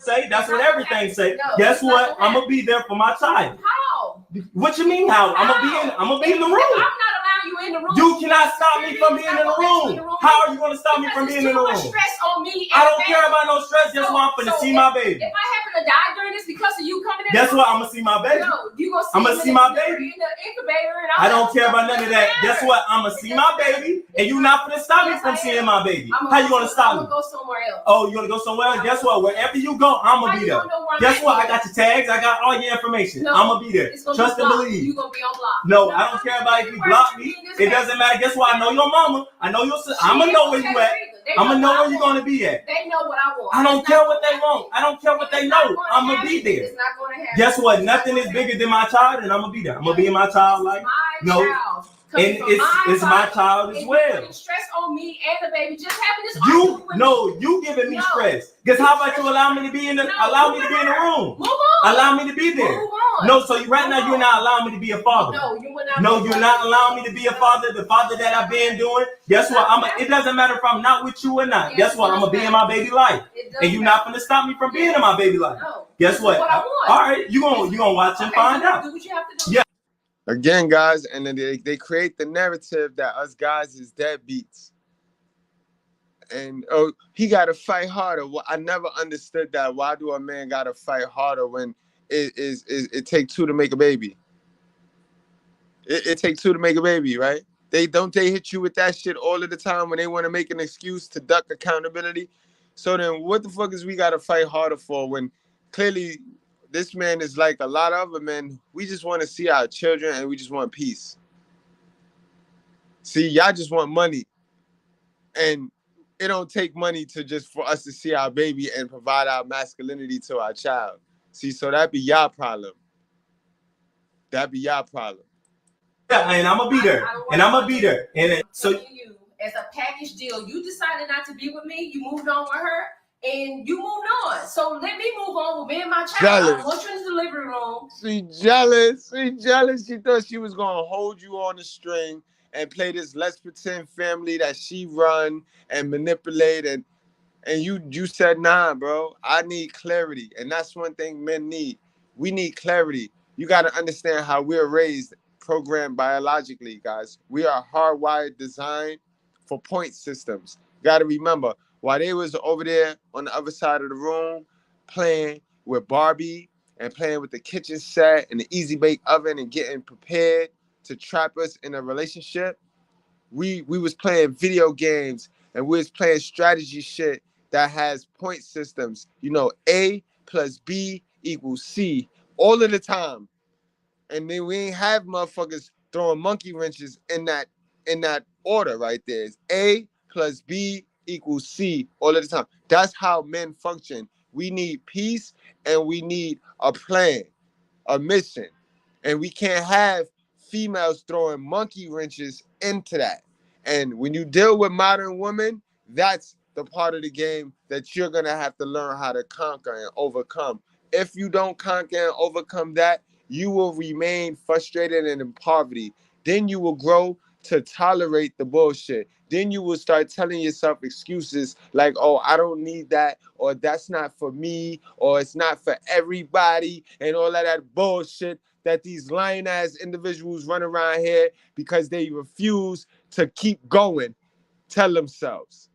That's what everything say. Guess what? I'm gonna be there for my child. How? What you mean how? I'm gonna be in the room. I'm not allowing you in the room. You cannot stop me from being in the room. How are you gonna stop me from being in the room? Stress on me. I don't care about no stress. That's why I'm finna see my baby. If I happen to die during this because of you coming in, guess what? I'm gonna see my baby. No, you gonna see I'm gonna see my baby. In the incubator and I don't care about none of that. Guess what? I'm gonna see my baby, and you not gonna stop me from seeing my baby. How you gonna stop me? I'm gonna go somewhere else. Oh, you wanna go somewhere else? Guess what? Wherever you go, I'm gonna be there. Guess what? I got your tags. I got all your information. I'm gonna be there. Trust and believe. You gonna be on block. No, I don't care about if you block me. It doesn't matter. Guess what? I know your mama. I know your sister. I'm gonna know where you at. I'm gonna know where you're gonna be at. They know what I want. I don't care what they want. I don't care what they know. I'm gonna be there. It's not gonna happen. Guess what? Nothing is bigger than my child, and I'm gonna be there. I'm gonna be in my child life. No, and it's my child as well. Stress on me and the baby. Just having this. You giving me stress. Because how about you allow me to be in the room? Move on. Allow me to be there. Move on. No, so right now you're not allowing me to be a father. No, you're not allowing me to be a father. The father that I've been doing. Guess what? It doesn't matter if I'm not with you or not. Guess what? I'm gonna be in my baby life, and you're not gonna stop me from being in my baby life. Guess what? All right, you gonna watch and find out. Do what you have to do. Yeah. Again, guys, and then they create the narrative that us guys is deadbeats. And he got to fight harder. I never understood that. Why do a man got to fight harder when it take two to make a baby? It take two to make a baby, right? They hit you with that shit all of the time when they want to make an excuse to duck accountability. So then what the fuck is we got to fight harder for when clearly this man is like a lot of other men. We just want to see our children and we just want peace. See, y'all just want money. And it don't take money for us to see our baby and provide our masculinity to our child. See, so that'd be y'all problem. Yeah, and I'm gonna be there. And I'm gonna be there. And so as a package deal. You decided not to be with me. You moved on with her, and you moved on. So let me move on with me and my child. Jealous. I want you in the living room. She jealous. She jealous. She thought she was gonna hold you on the string and play this let's pretend family that she run and manipulate, and you said, nah, bro. I need clarity, and that's one thing men need. We need clarity. You got to understand how we're raised, programmed biologically, guys. We are hardwired, designed for point systems. You got to remember, while they was over there on the other side of the room playing with Barbie and playing with the kitchen set and the easy bake oven and getting prepared to trap us in a relationship, we was playing video games and we was playing strategy shit that has point systems. You know, A plus B equals C all of the time. And then we ain't have motherfuckers throwing monkey wrenches in that order right there. It's A plus B equals C all of the time. That's how men function. We need peace and we need a plan, a mission. And we can't have females throwing monkey wrenches into that. And when you deal with modern women, that's the part of the game that you're gonna have to learn how to conquer and overcome. If you don't conquer and overcome that, you will remain frustrated and in poverty. Then you will grow to tolerate the bullshit. Then you will start telling yourself excuses like, oh, I don't need that, or that's not for me, or it's not for everybody, and all of that bullshit that these lying ass individuals run around here because they refuse to keep going, tell themselves.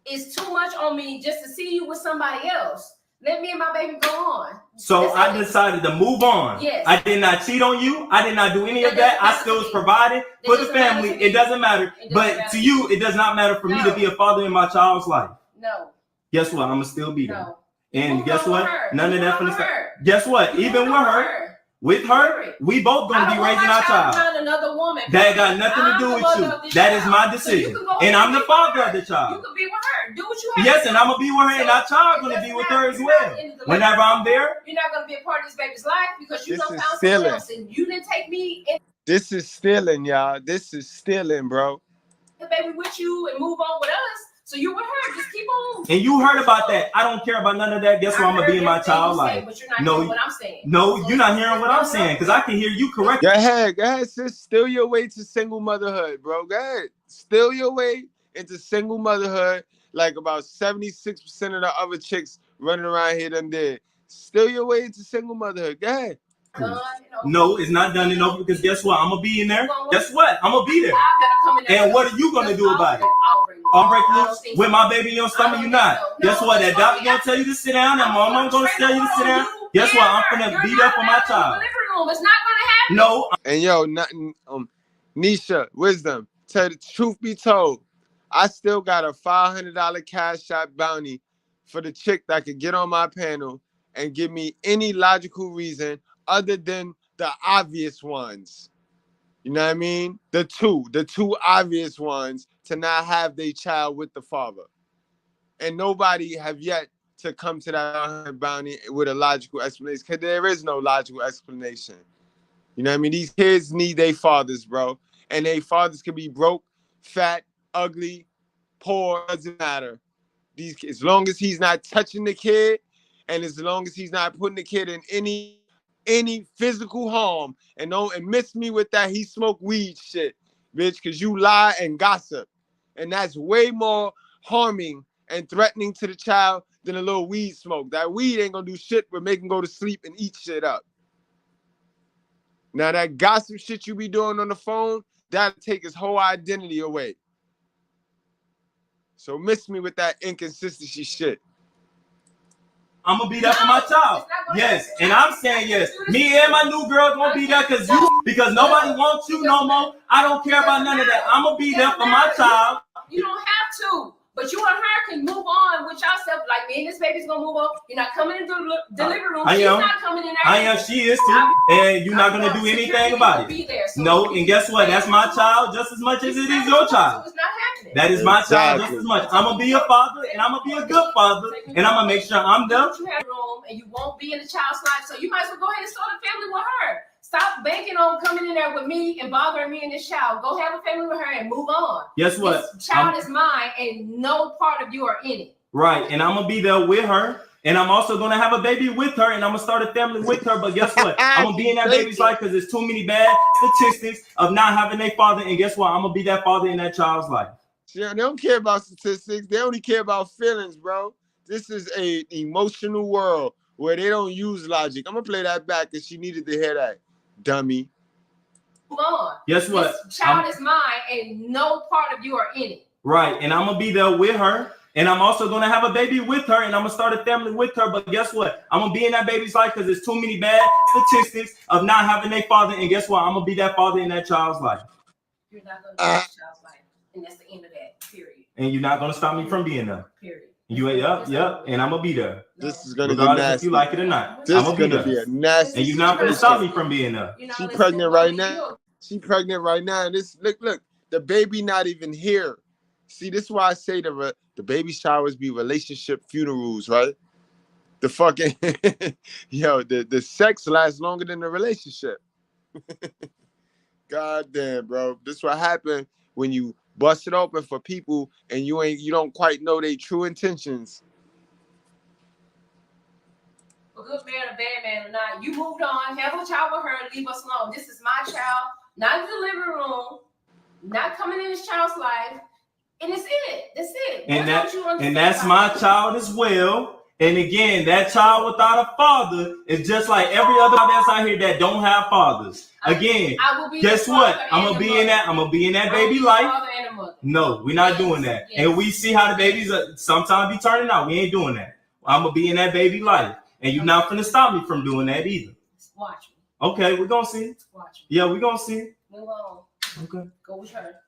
It's too much on me just to see you with somebody else. Let me and my baby go on. So I decided to move on. Yes. I did not cheat on you. I did not do any of that. I still was provided for the family. It doesn't matter. But to you, it does not matter for me to be a father in my child's life. No. Guess what? I'm going to still be there. No. And guess what? None of that. Her. Guess what? Even with her, we both going to be raising our child. Another woman. That got nothing to do with you. That is my decision. And I'm the father of the child. You can be with her. Do what you have. Yes, and I'm going to be with her, and our child going to be with her as well. Whenever I'm there. You're not going to be a part of this baby's life because you This don't is found stealing. someone else. And you didn't take me in This is stealing, y'all. This is stealing, bro. the baby with you and move on with us. So you with her. Just keep on. And you heard about that. I don't care about none of that. Guess what? I'm going to be in my child's life. But you're not hearing what I'm saying. No, you're not hearing what I'm saying because I can hear you correctly. Go ahead, sis. Steal your way to single motherhood, bro. Go ahead. Steal your way into single motherhood like about 76% of the other chicks running around here done did. Steal your way into single motherhood. Go ahead. No, it's not done and over because guess what? I'm going to be in there. Guess what? I'm going to be there. And what are you going to do about it? I'll break loose with my baby in your stomach. You not. Guess what? That doctor going to tell you to sit down. And mama going to tell you to sit down. Guess what? I'm going to beat up on my child. It's not going to happen. No. And yo, nothing. Nisha, wisdom. Tell the truth be told, I still got a $500 cash out bounty for the chick that could get on my panel and give me any logical reason other than the obvious ones. You know what I mean? The two obvious ones to not have their child with the father. And nobody have yet to come to that bounty with a logical explanation because there is no logical explanation. You know what I mean? These kids need their fathers, bro. And their fathers can be broke, fat, ugly, poor, doesn't matter. As long as he's not touching the kid and as long as he's not putting the kid in any physical harm, and don't miss me with that he smoke weed shit, bitch, because you lie and gossip. And that's way more harming and threatening to the child than a little weed smoke. That weed ain't gonna do shit but make him go to sleep and eat shit up. Now that gossip shit you be doing on the phone, that'll take his whole identity away. So miss me with that inconsistency shit. I'm gonna be there for my child. Yes, and I'm saying yes. Me and my new girl gonna be there because nobody wants you no more. I don't care about none of that. I'm gonna be there for my child. You don't have to, but you and her can move on with yourself. Like me and this baby's gonna move on. You're not coming into the living room. She's not coming in there. I am. She is too, and you're not gonna do anything about it. No, and guess what? That's my child just as much as it is your child. That is my child just as much. I'm gonna be a father, and I'm gonna be a good father, and I'm gonna make sure I'm there. You have room, and you won't be in the child's life, so you might as well go ahead and start a family with her. Stop banking on coming in there with me and bothering me in this child. Go have a family with her and move on. Guess what? This child is mine, and no part of you are in it. Right, and I'm gonna be there with her, and I'm also gonna have a baby with her, and I'm gonna start a family with her. But guess what? I'm gonna be in that baby's life because there's too many bad statistics of not having a father. And guess what? I'm gonna be that father in that child's life. Yeah, they don't care about statistics. They only care about feelings, bro. This is an emotional world where they don't use logic. I'm gonna play that back because she needed to hear that. Dummy. Move on. Guess what? This child is mine, and no part of you are in it. Right, and I'm gonna be there with her, and I'm also gonna have a baby with her, and I'm gonna start a family with her. But guess what? I'm gonna be in that baby's life because there's too many bad statistics of not having a father. And guess what? I'm gonna be that father in that child's life. You're not gonna be that child's life, and that's the end of that. Period. And you're not gonna stop me from being there. Period. You ain't yep, and I'm gonna be there. This is gonna be regardless nasty. if you like it or not. This I'm is gonna gonna be a nasty. And you're not gonna stop me from being there. She pregnant right now. She pregnant right now. This look, the baby not even here. See, this is why I say the baby showers be relationship funerals, right? The fucking the sex lasts longer than the relationship. God damn, bro. This is what happened when you bust it open for people and you don't quite know their true intentions. A good man, a bad man or not, you moved on, have a child with her, and leave us alone. This is my child, not in the living room, not coming in this child's life, and it's it. That's it. And that's my child as well. And again, that child without a father is just like every other child that's out here that don't have fathers. Again, guess what? I'm gonna be in that baby life. No, we're not doing that. Yes. And we see how the babies sometimes be turning out. We ain't doing that. I'm gonna be in that baby life, and you're not gonna stop me from doing that either. Watch me. Okay, we're gonna see. Watch me. Yeah, we're gonna see. Move on. Okay. Go with her.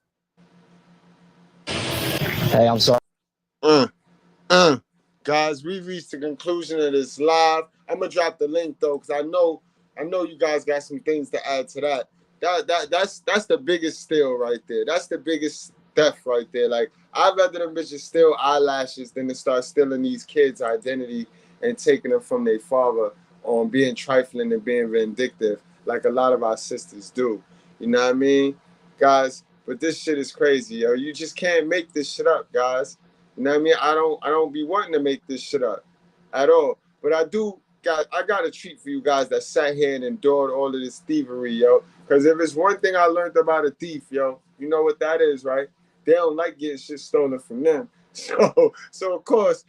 Hey, I'm sorry. Guys, we've reached the conclusion of this live. I'm gonna drop the link though, because I know you guys got some things to add to that. That's the biggest steal right there. That's the biggest theft right there. Like, I'd rather them bitches steal eyelashes than to start stealing these kids' identity and taking them from their father on being trifling and being vindictive, like a lot of our sisters do. You know what I mean, guys? But this shit is crazy, yo. You just can't make this shit up, guys. You know what I mean? I don't be wanting to make this shit up at all. But I got a treat for you guys that sat here and endured all of this thievery, yo. Because if it's one thing I learned about a thief, yo, you know what that is, right? They don't like getting shit stolen from them. So of course,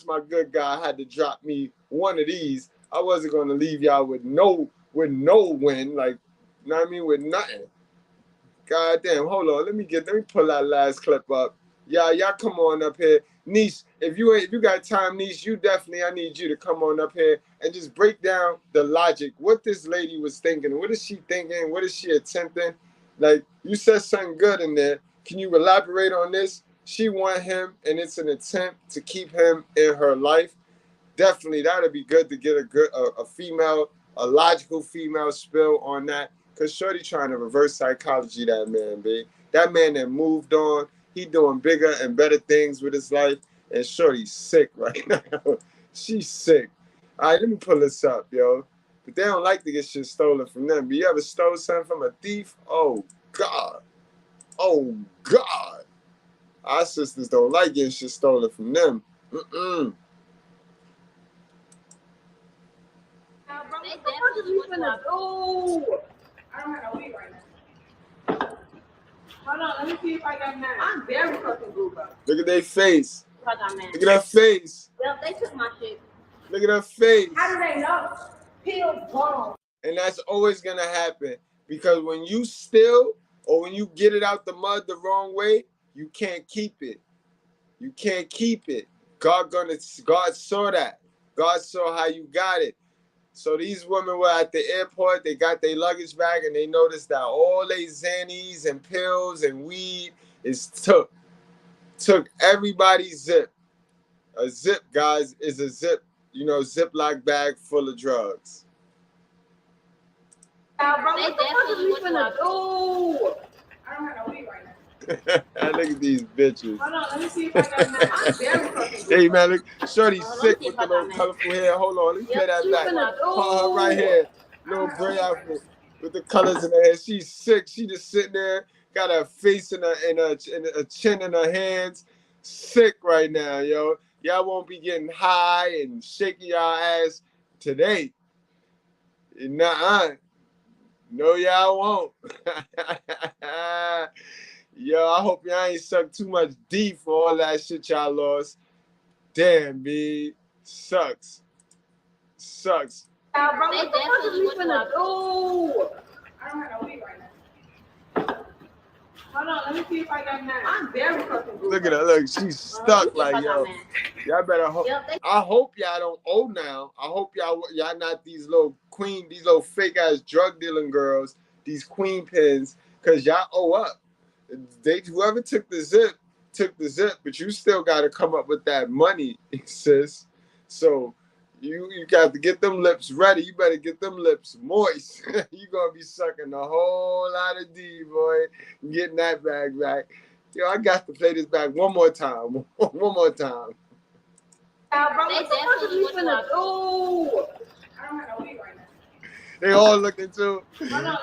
my good guy had to drop me one of these. I wasn't gonna leave y'all with no win, like, you know what I mean, with nothing. God damn, hold on, let me pull that last clip up. Y'all come on up here. Niche, if you got time, Niche, I need you to come on up here and just break down the logic. What this lady was thinking. What is she thinking? What is she attempting? Like, you said something good in there. Can you elaborate on this? She want him, and it's an attempt to keep him in her life. Definitely, that'd be good to get a logical female spill on that. Because Shorty trying to reverse psychology that man, babe. That man that moved on. He doing bigger and better things with his life, and Shorty's sick right now. She's sick. All right, let me pull this up, yo. But they don't like to get shit stolen from them. But you ever stole something from a thief? Oh, God. Oh, God. Our sisters don't like getting shit stolen from them. I don't have no weed right now. Hold on, let me see if I got mine. I'm very fucking good, bro. Look at their face. I got mine. Look at that face. Well, they took my shit. Look at her face. How do they know? Pills gone. And that's always going to happen. Because when you steal or when you get it out the mud the wrong way, you can't keep it. You can't keep it. God saw that. God saw how you got it. So these women were at the airport, they got their luggage bag, and they noticed that all they Xannies and pills and weed is took everybody's zip. A zip, guys, is a zip, Ziploc bag full of drugs. Bro, what the fuck are we finna do? I don't have no weed right now. Look at these bitches. Hold on, let me see if I got mine. I'm very fucking good. Hey, man, look, Shorty's sick with the little colorful hair. Hold on, let me play that back. Hold on, right here. little braid outfit with the colors in her hair. She's sick. She just sitting there, got her face and a chin in her hands. Sick right now, yo. Y'all won't be getting high and shaking y'all ass today. Nuh-uh. No, y'all won't. Yo, I hope y'all ain't sucked too much D for all that shit y'all lost. Damn, B. Sucks. Sucks. They definitely finna do. I don't have no weed right now. Hold on, let me see if I got mine. I'm very fucking good. Look at her. Look, she's stuck like, yo. Y'all better hope. I hope y'all don't owe now. I hope y'all not these little fake ass drug dealing girls, these queen pins, because y'all owe up. Whoever took the zip, but you still got to come up with that money, sis. So you got to get them lips ready. You better get them lips moist. You gonna be sucking a whole lot of D, boy, getting that bag back. Yo, I got to play this back one more time. One more time. They definitely finna do. I don't have no weed right now. They all looking too.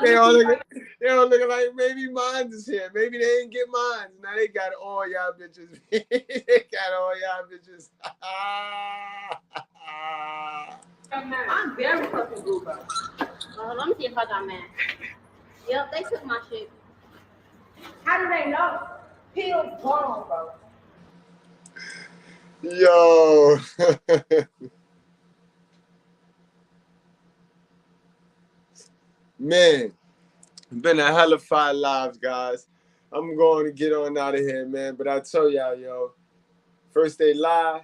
They all looking like maybe mine is here. Maybe they didn't get mine. Now they got all y'all bitches. They got all y'all bitches. I'm very fucking good, bro. Let me see if I got mine. Yep, they took my shit. How do they know? Pills gone, bro. Yo. Man, been a hell of 5 lives, guys. I'm going to get on out of here, man. But I tell y'all, yo, first they lie,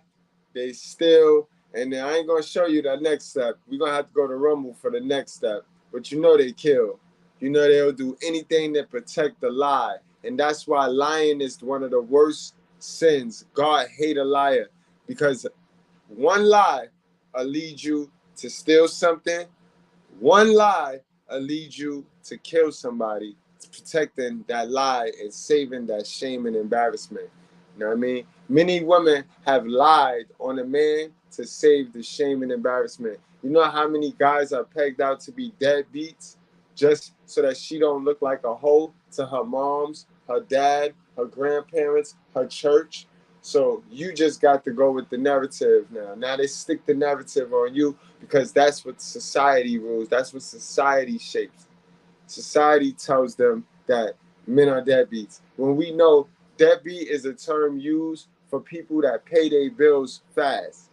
they steal, and then I ain't going to show you the next step. We're going to have to go to Rumble for the next step. But you know they kill. You know they'll do anything to protect the lie. And that's why lying is one of the worst sins. God hate a liar. Because one lie will lead you to steal something. One lie will lead you to kill somebody, protecting that lie and saving that shame and embarrassment. You know what I mean? Many women have lied on a man to save the shame and embarrassment. You know how many guys are pegged out to be deadbeats just so that she don't look like a hoe to her moms, her dad, her grandparents, her church? So you just got to go with the narrative now. Now they stick the narrative on you because that's what society rules. That's what society shapes. Society tells them that men are deadbeats. When we know deadbeat is a term used for people that pay their bills fast.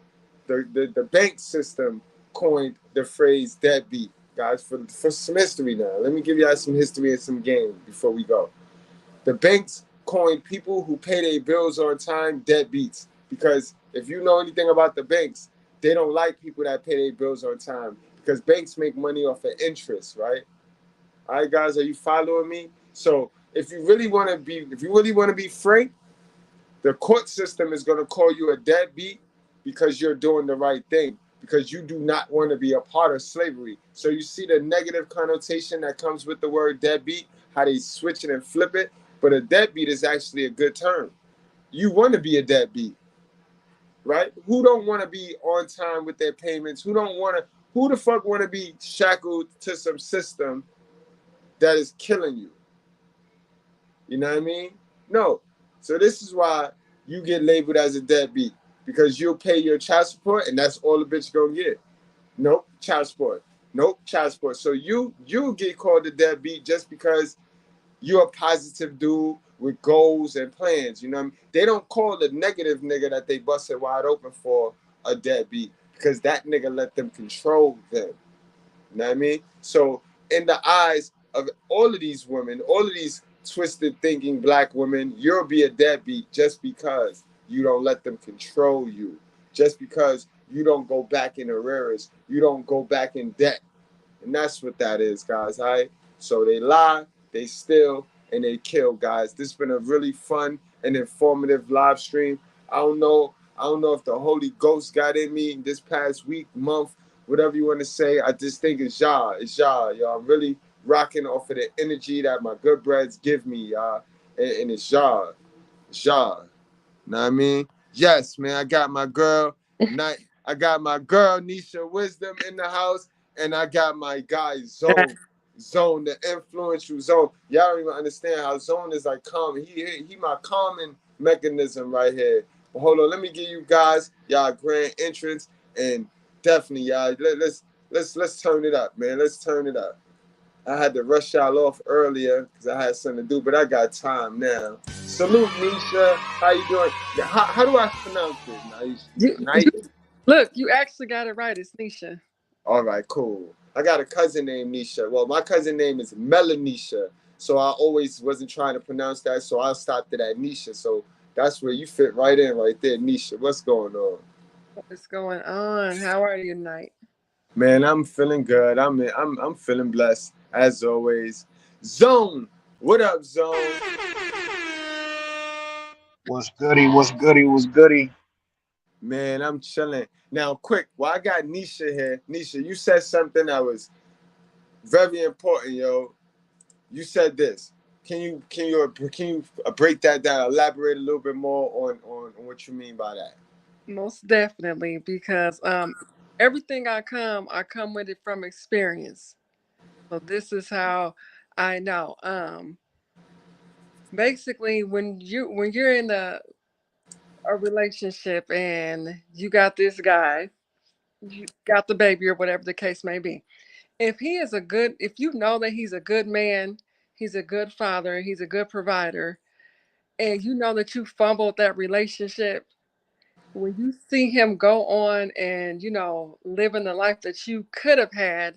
The bank system coined the phrase deadbeat. Guys, for some history now. Let me give y'all some history and some game before we go. The banks coined people who pay their bills on time deadbeats, because if you know anything about the banks, they don't like people that pay their bills on time because banks make money off of interest, right? All right, guys, are you following me? So if you really want to be frank, the court system is going to call you a deadbeat because you're doing the right thing, because you do not want to be a part of slavery. So you see the negative connotation that comes with the word deadbeat, how they switch it and flip it. But a deadbeat is actually a good term. You want to be a deadbeat, right? Who don't want to be on time with their payments? Who the fuck want to be shackled to some system that is killing you? You know what I mean? No. So this is why you get labeled as a deadbeat, because you'll pay your child support and that's all the bitch gonna get. Nope, child support. Nope, child support. So you'll get called a deadbeat just because you're a positive dude with goals and plans. You know what I mean? They don't call the negative nigga that they busted wide open for a deadbeat, because that nigga let them control them. You know what I mean? So in the eyes of all of these women, all of these twisted thinking black women, you'll be a deadbeat just because you don't let them control you. Just because you don't go back in arrears. You don't go back in debt. And that's what that is, guys, all right? So they lie, they steal, and they kill, guys. This has been a really fun and informative live stream. I don't know if the Holy Ghost got in me this past week, month, whatever you want to say. I just think it's y'all. It's y'all. I'm really rocking off of the energy that my good breads give me, y'all. And it's y'all. It's y'all. Know what I mean? Yes, man. I got my girl Nisha Wisdom in the house. and I got my guy Zone, the influential Zone. Y'all don't even understand how Zone is like calm. He my calming mechanism right here. But hold on, let me give you guys y'all grand entrance, and definitely y'all let's turn it up, man. Let's turn it up. I had to rush y'all off earlier because I had something to do, but I got time now. Salute, Nisha. How you doing? How do I pronounce it? Look, you actually got it right. It's Nisha. All right, cool. I got a cousin named Nisha. Well, my cousin name is Melanisha, so I always wasn't trying to pronounce that, so I stopped it at Nisha. So that's where you fit right in, right there, Nisha. What's going on? What's going on? How are you tonight? Man, I'm feeling good. I'm feeling blessed as always. Zone, what up, Zone? What's goody? What's goody? What's goody? Man, I'm chilling. Now, quick, while I got Nisha here, Nisha, you said something that was very important, yo. You said this. Can you break that down? Elaborate a little bit more on what you mean by that. Most definitely, because everything I come with it from experience. So this is how I know. Basically, when you're in a relationship and you got this guy, you got the baby or whatever the case may be. If you know that he's a good man, he's a good father, he's a good provider, and you know that you fumbled that relationship, when you see him go on and, living the life that you could have had,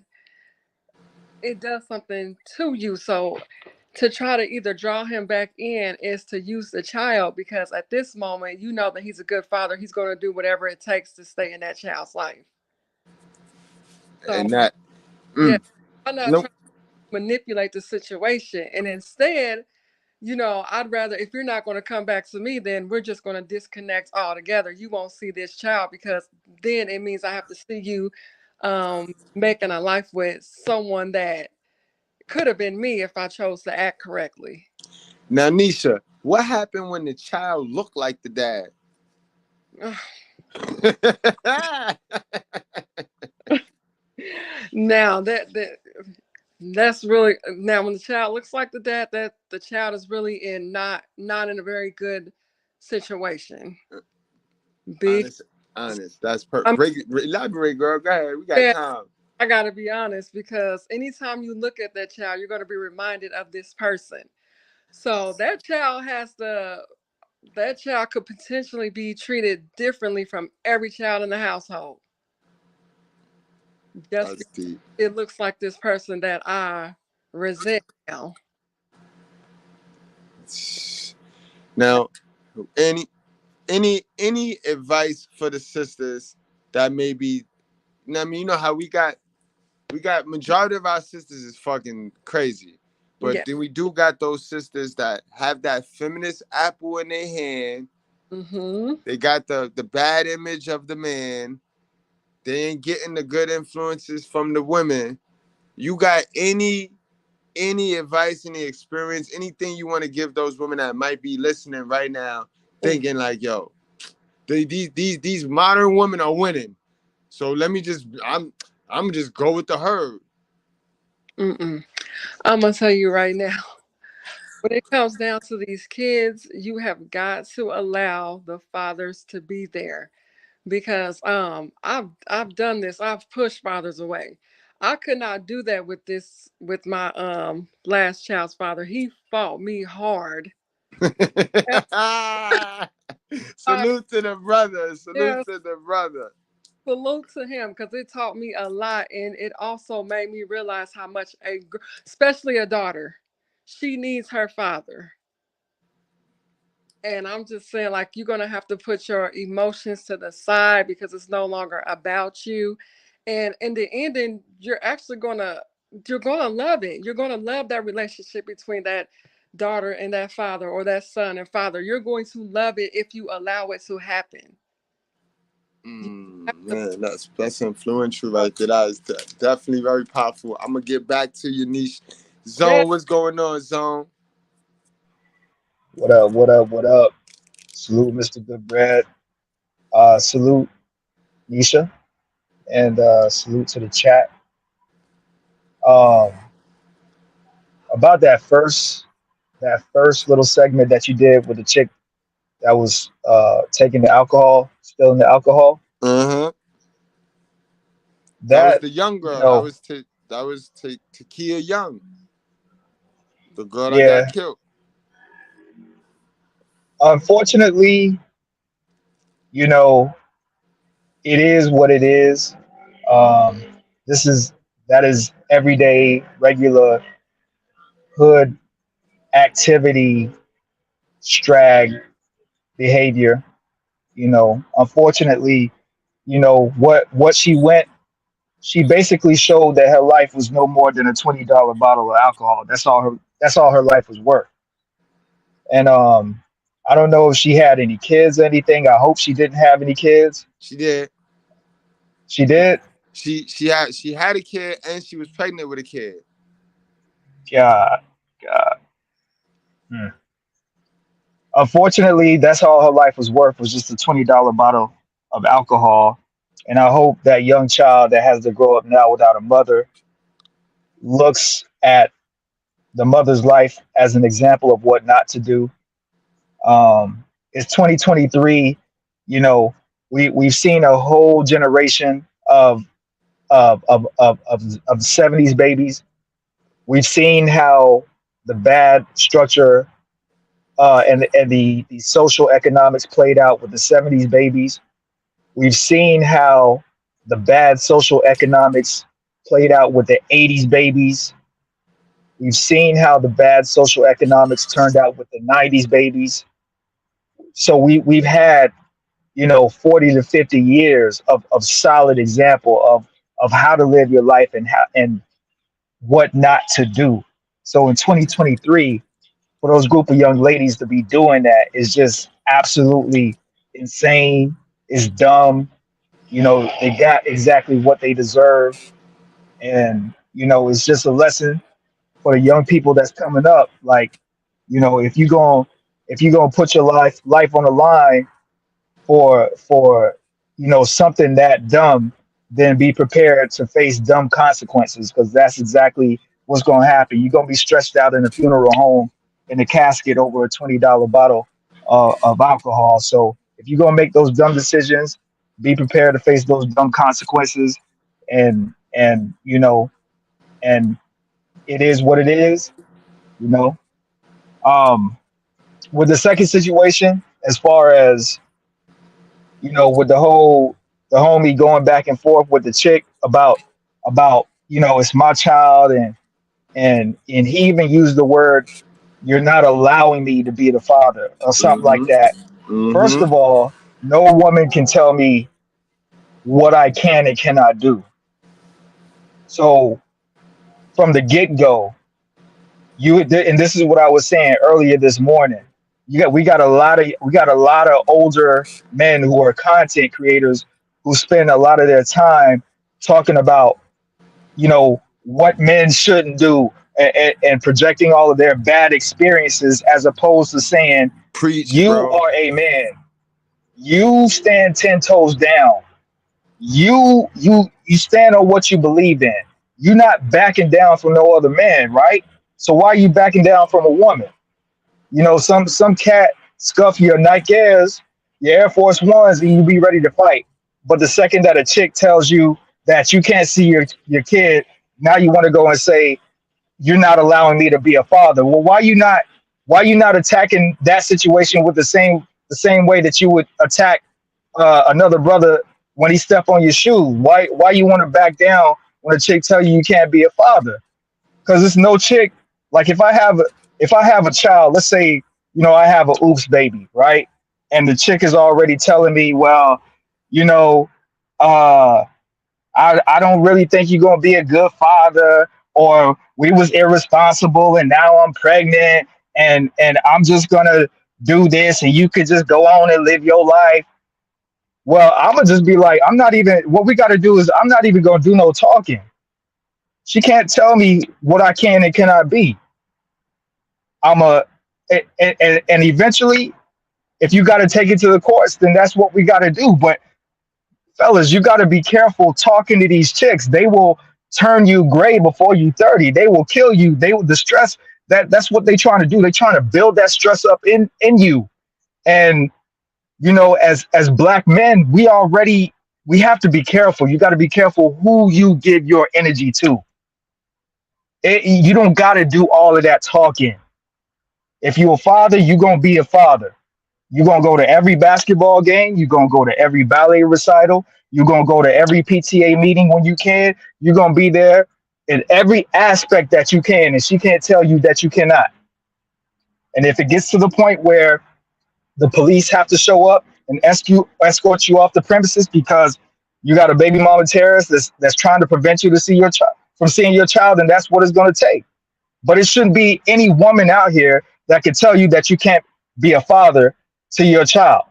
it does something to you. So to try to either draw him back in is to use the child, because at this moment, you know that he's a good father. He's going to do whatever it takes to stay in that child's life. So, and that, yeah, I'm not trying to manipulate the situation. And instead, I'd rather, if you're not going to come back to me, then we're just going to disconnect altogether. You won't see this child, because then it means I have to see you making a life with someone that could have been me if I chose to act correctly. Now, Nisha, what happened when the child looked like the dad? Now that's really, now when the child looks like the dad, that the child is really not in a very good situation. Honest. That's perfect. Elaborate, girl. Go ahead. We got time. I gotta be honest, because anytime you look at that child, you're gonna be reminded of this person. So that child could potentially be treated differently from every child in the household. Just deep. It looks like this person that I resent now. Now, any advice for the sisters that maybe, I mean, you know how we got majority of our sisters is fucking crazy, but then we do got those sisters that have that feminist apple in their hand. Mm-hmm. They got the bad image of the man. They ain't getting the good influences from the women. You got any advice, any experience, anything you want to give those women that might be listening right now, thinking like, yo, these modern women are winning. So let me I'm gonna just go with the herd. I'm gonna tell you right now, when it comes down to these kids, you have got to allow the fathers to be there. Because I've done this. I've pushed fathers away. I could not do that with my last child's father. He fought me hard. Salute to the brother. Salute to the brother. Salute to him, because it taught me a lot, and it also made me realize how much especially a daughter, she needs her father. And I'm just saying, like, you're going to have to put your emotions to the side, because it's no longer about you. And in the ending, you're actually going to love it. You're going to love that relationship between that daughter and that father, or that son and father. You're going to love it if you allow it to happen. Man, that's influential right there. That is definitely very powerful. I'm going to get back to you, Niche. Zone, what's going on, Zone? What up? Salute, Mr. Goodbread. Salute, Nisha. And salute to the chat. About that first little segment that you did with the chick that was taking the alcohol, spilling the alcohol. That was the young girl. That was Takia Young, the girl that got killed. Unfortunately, it is what it is. That is everyday, regular hood activity, strag behavior. Unfortunately, what she basically showed that her life was no more than a $20 bottle of alcohol. That's all her life was worth. And I don't know if she had any kids or anything. I hope she didn't have any kids. She did. She did? She had a kid and she was pregnant with a kid. God. Unfortunately, that's all her life was worth, was just a $20 bottle of alcohol. And I hope that young child that has to grow up now without a mother looks at the mother's life as an example of what not to do. It's 2023. We've seen a whole generation of 70s babies. We've seen how the bad structure and the social economics played out with the 70s babies. We've seen how the bad social economics played out with the 80s babies. We've seen how the bad social economics turned out with the 90s babies. So we've had, 40 to 50 years of solid example of how to live your life and what not to do. So in 2023, for those group of young ladies to be doing that is just absolutely insane. It's dumb. They got exactly what they deserve. And, it's just a lesson for the young people that's coming up. Like, if you're gonna put your life on the line for something that dumb, then be prepared to face dumb consequences, because that's exactly what's going to happen. You're going to be stretched out in a funeral home in a casket over a $20 bottle of alcohol. So if you're going to make those dumb decisions, be prepared to face those dumb consequences. And it is what it is, With the second situation, as far as, with the homie going back and forth with the chick about, it's my child. And he even used the word, you're not allowing me to be the father or something like that. First of all, no woman can tell me what I can and cannot do. So from the get-go, and this is what I was saying earlier this morning, we got a lot of older men who are content creators who spend a lot of their time talking about, what men shouldn't do and projecting all of their bad experiences, as opposed to saying, you are a man. You stand 10 toes down. You stand on what you believe in. You're not backing down from no other man, right? So why are you backing down from a woman? Some cat scuff your Nike Airs, your Air Force Ones, and you be ready to fight. But the second that a chick tells you that you can't see your kid, now you want to go and say, you're not allowing me to be a father. Well, why you not attacking that situation with the same way that you would attack another brother when he step on your shoe? Why you want to back down when a chick tell you can't be a father? Because it's no chick. Like if I have a child, let's say, I have a oops baby, right? And the chick is already telling me, well, I don't really think you're gonna be a good father, or we was irresponsible and now I'm pregnant and I'm just gonna do this and you could just go on and live your life. Well, I'm gonna just be like, what we gotta do is I'm not even gonna do no talking. She can't tell me what I can and cannot be. And eventually, if you got to take it to the courts, then that's what we got to do. But fellas, you got to be careful talking to these chicks. They will turn you gray before you 30. They will kill you. The stress that's what they're trying to do. They're trying to build that stress up in you. And as black men, we have to be careful. You got to be careful who you give your energy to. You don't got to do all of that talking. If you're a father, you're going to be a father. You're going to go to every basketball game. You're going to go to every ballet recital. You're going to go to every PTA meeting when you can. You're going to be there in every aspect that you can. And she can't tell you that you cannot. And if it gets to the point where the police have to show up and escort you off the premises because you got a baby mama terrorist that's trying to prevent you to see your child from seeing your child, then that's what it's going to take. But it shouldn't be any woman out here that can tell you that you can't be a father to your child.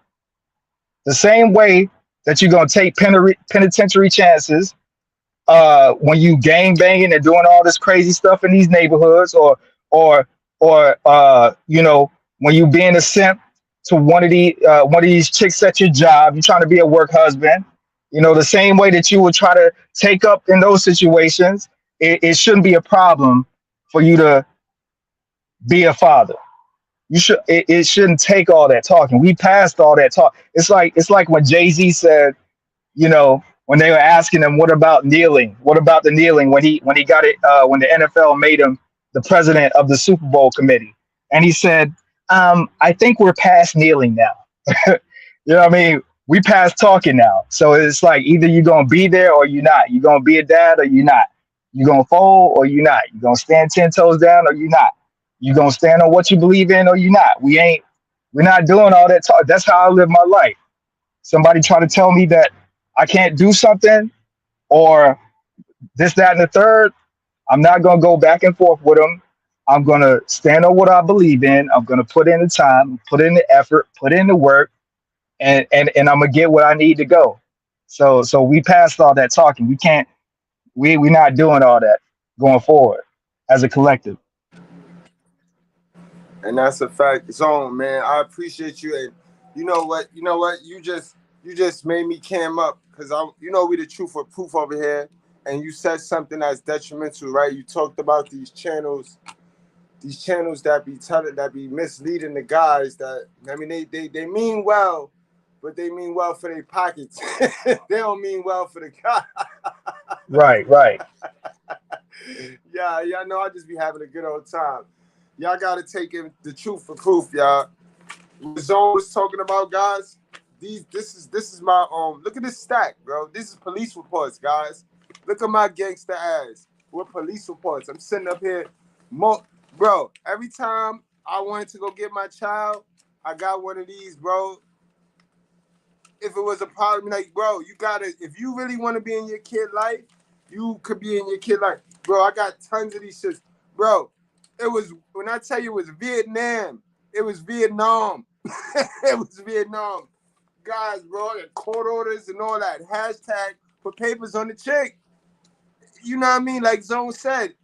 The same way that you're going to take penitentiary chances when you gang banging and doing all this crazy stuff in these neighborhoods, or when you being a simp to one of these chicks at your job, you're trying to be a work husband. The same way that you would try to take up in those situations, it shouldn't be a problem for you to be a father. It shouldn't take all that talking. We passed all that talk. It's like when Jay-Z said, when they were asking him, what about kneeling? What about the kneeling when he got it when the NFL made him the president of the Super Bowl committee? And he said, I think we're past kneeling now. You know what I mean? We past talking now. So it's like either you're gonna be there or you're not. You're gonna be a dad or you're not. You're gonna fold or you're not. You're gonna stand 10 toes down or you're not. You're gonna stand on what you believe in or you're not. We're not doing all that talk. That's how I live my life. Somebody try to tell me that I can't do something or this, that, and the third, I'm not gonna go back and forth with them. I'm gonna stand on what I believe in. I'm gonna put in the time, put in the effort, put in the work, and I'm gonna get where I need to go. So we passed all that talking. We're not doing all that going forward as a collective. And that's a fact. Zone, man. I appreciate you. And you know what? You just made me cam up because we the truth or proof over here. And you said something that's detrimental, right? You talked about these channels that be misleading the guys. That they mean well, but they mean well for their pockets. They don't mean well for the guy. Right. Yeah, I know. I just be having a good old time. Y'all gotta take in the truth for proof, y'all. What Zone was talking about, guys. This is my look at this stack, bro. This is police reports, guys. Look at my gangster ass with police reports. I'm sitting up here, bro. Every time I wanted to go get my child, I got one of these, bro. If it was a problem, like, bro, you gotta. If you really want to be in your kid life, you could be in your kid life, bro. I got tons of these shits, bro. It was when I tell you it was Vietnam. It was Vietnam. It was Vietnam, guys, bro. And court orders and all that. Hashtag put papers on the chick. You know what I mean? Like Zone said,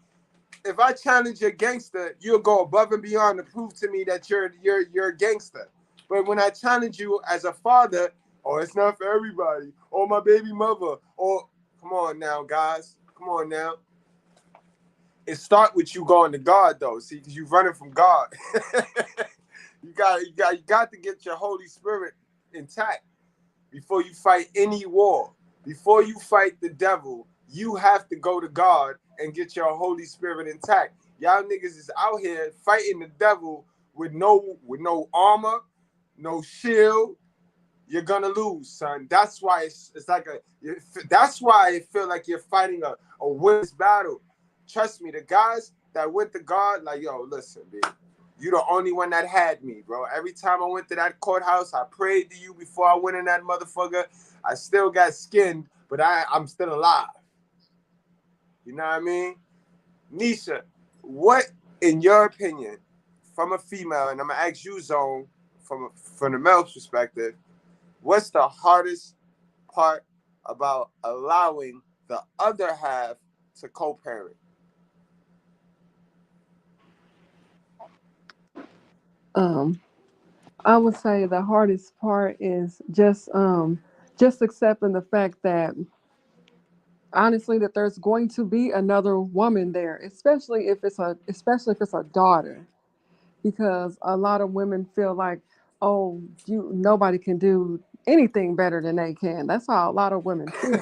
if I challenge a gangster, you'll go above and beyond to prove to me that you're a gangster. But when I challenge you as a father, oh, it's not for everybody. Oh, my baby mother. Oh, come on now, guys. Come on now. It start with you going to God, though. See, because you're running from God. You got to get your Holy Spirit intact before you fight any war. Before you fight the devil, you have to go to God and get your Holy Spirit intact. Y'all niggas is out here fighting the devil with no armor, no shield. You're gonna lose, son. That's why it's like that's why it feel like you're fighting a winner's battle. Trust me, the guys that went to God, like, yo, listen, bitch. You the only one that had me, bro. Every time I went to that courthouse, I prayed to you before I went in that motherfucker. I still got skinned, but I'm still alive. You know what I mean? Nisha, what, in your opinion, from a female, and I'm going to ask you, Zone, from the male's perspective, what's the hardest part about allowing the other half to co-parent? I would say the hardest part is just accepting the fact that honestly that there's going to be another woman there, especially if it's a daughter, because a lot of women feel like, oh, nobody can do anything better than they can. That's how a lot of women feel.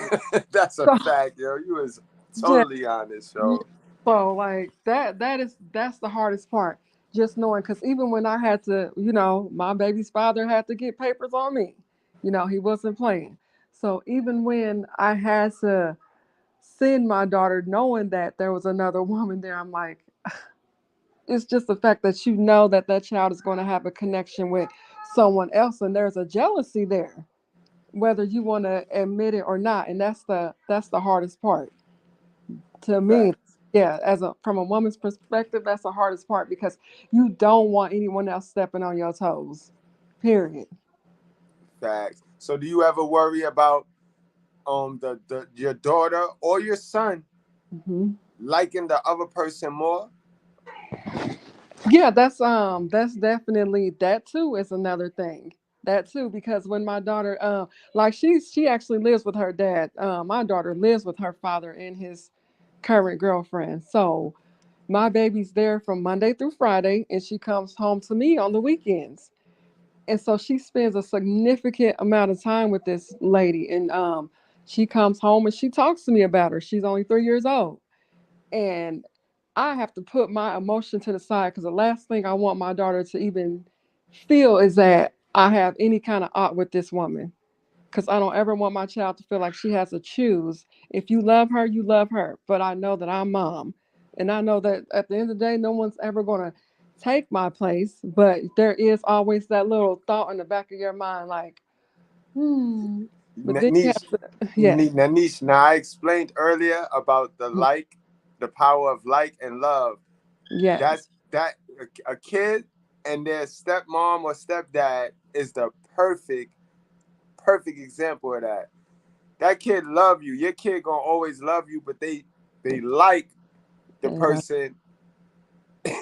That's a So, fact, yo. You was yeah, totally honest, yo. so like that's the hardest part. Just knowing, because even when I had to, my baby's father had to get papers on me. He wasn't playing. So even when I had to send my daughter, knowing that there was another woman there, I'm like, it's just the fact that that child is going to have a connection with someone else, and there's a jealousy there, whether you want to admit it or not, and that's the hardest part to me. Yeah, from a woman's perspective, that's the hardest part, because you don't want anyone else stepping on your toes. Period. Facts. So do you ever worry about your daughter or your son liking the other person more? Yeah, that's definitely, that too is another thing. That too, because when my daughter like she actually lives with her dad. My daughter lives with her father and his current girlfriend. So my baby's there from Monday through Friday, and she comes home to me on the weekends. And so she spends a significant amount of time with this lady, and she comes home and she talks to me about her. She's only 3 years old. And I have to put my emotion to the side, because the last thing I want my daughter to even feel is that I have any kind of ought with this woman. Because I don't ever want my child to feel like she has to choose. If you love her, you love her. But I know that I'm mom. And I know that at the end of the day, no one's ever going to take my place. But there is always that little thought in the back of your mind, like, But then you have to, Niche, now I explained earlier about the power of like and love. Yeah. That a kid and their stepmom or stepdad is the perfect example of that. That kid love you. Your kid gonna always love you, but they like the person.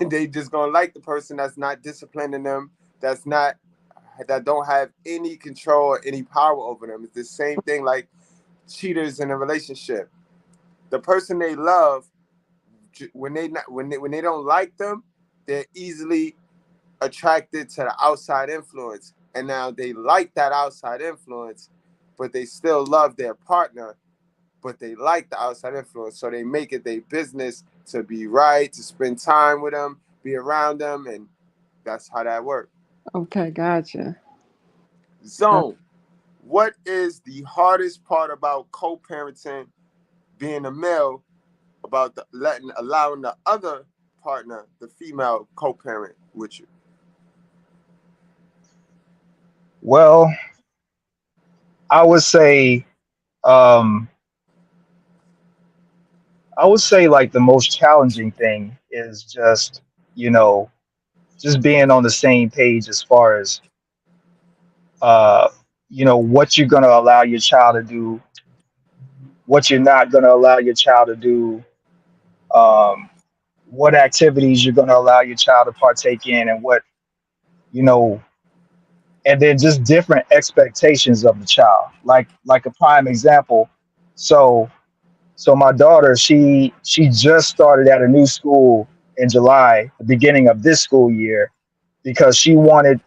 They just gonna like the person that's not disciplining them, that don't have any control or any power over them. It's the same thing like cheaters in a relationship. The person they love, when they don't like them, they're easily attracted to the outside influence. And now they like that outside influence, but they still love their partner, but they like the outside influence. So they make it their business to be right, to spend time with them, be around them, and that's how that works. Okay, gotcha. Zone, what is the hardest part about co-parenting, being a male, about allowing the other partner, the female, co-parent with you? Well, I would say like the most challenging thing is just being on the same page as far as what you're going to allow your child to do, what you're not going to allow your child to do, what activities you're going to allow your child to partake in, and what, and then just different expectations of the child. Like a prime example. So my daughter, she just started at a new school in July, the beginning of this school year, because she wanted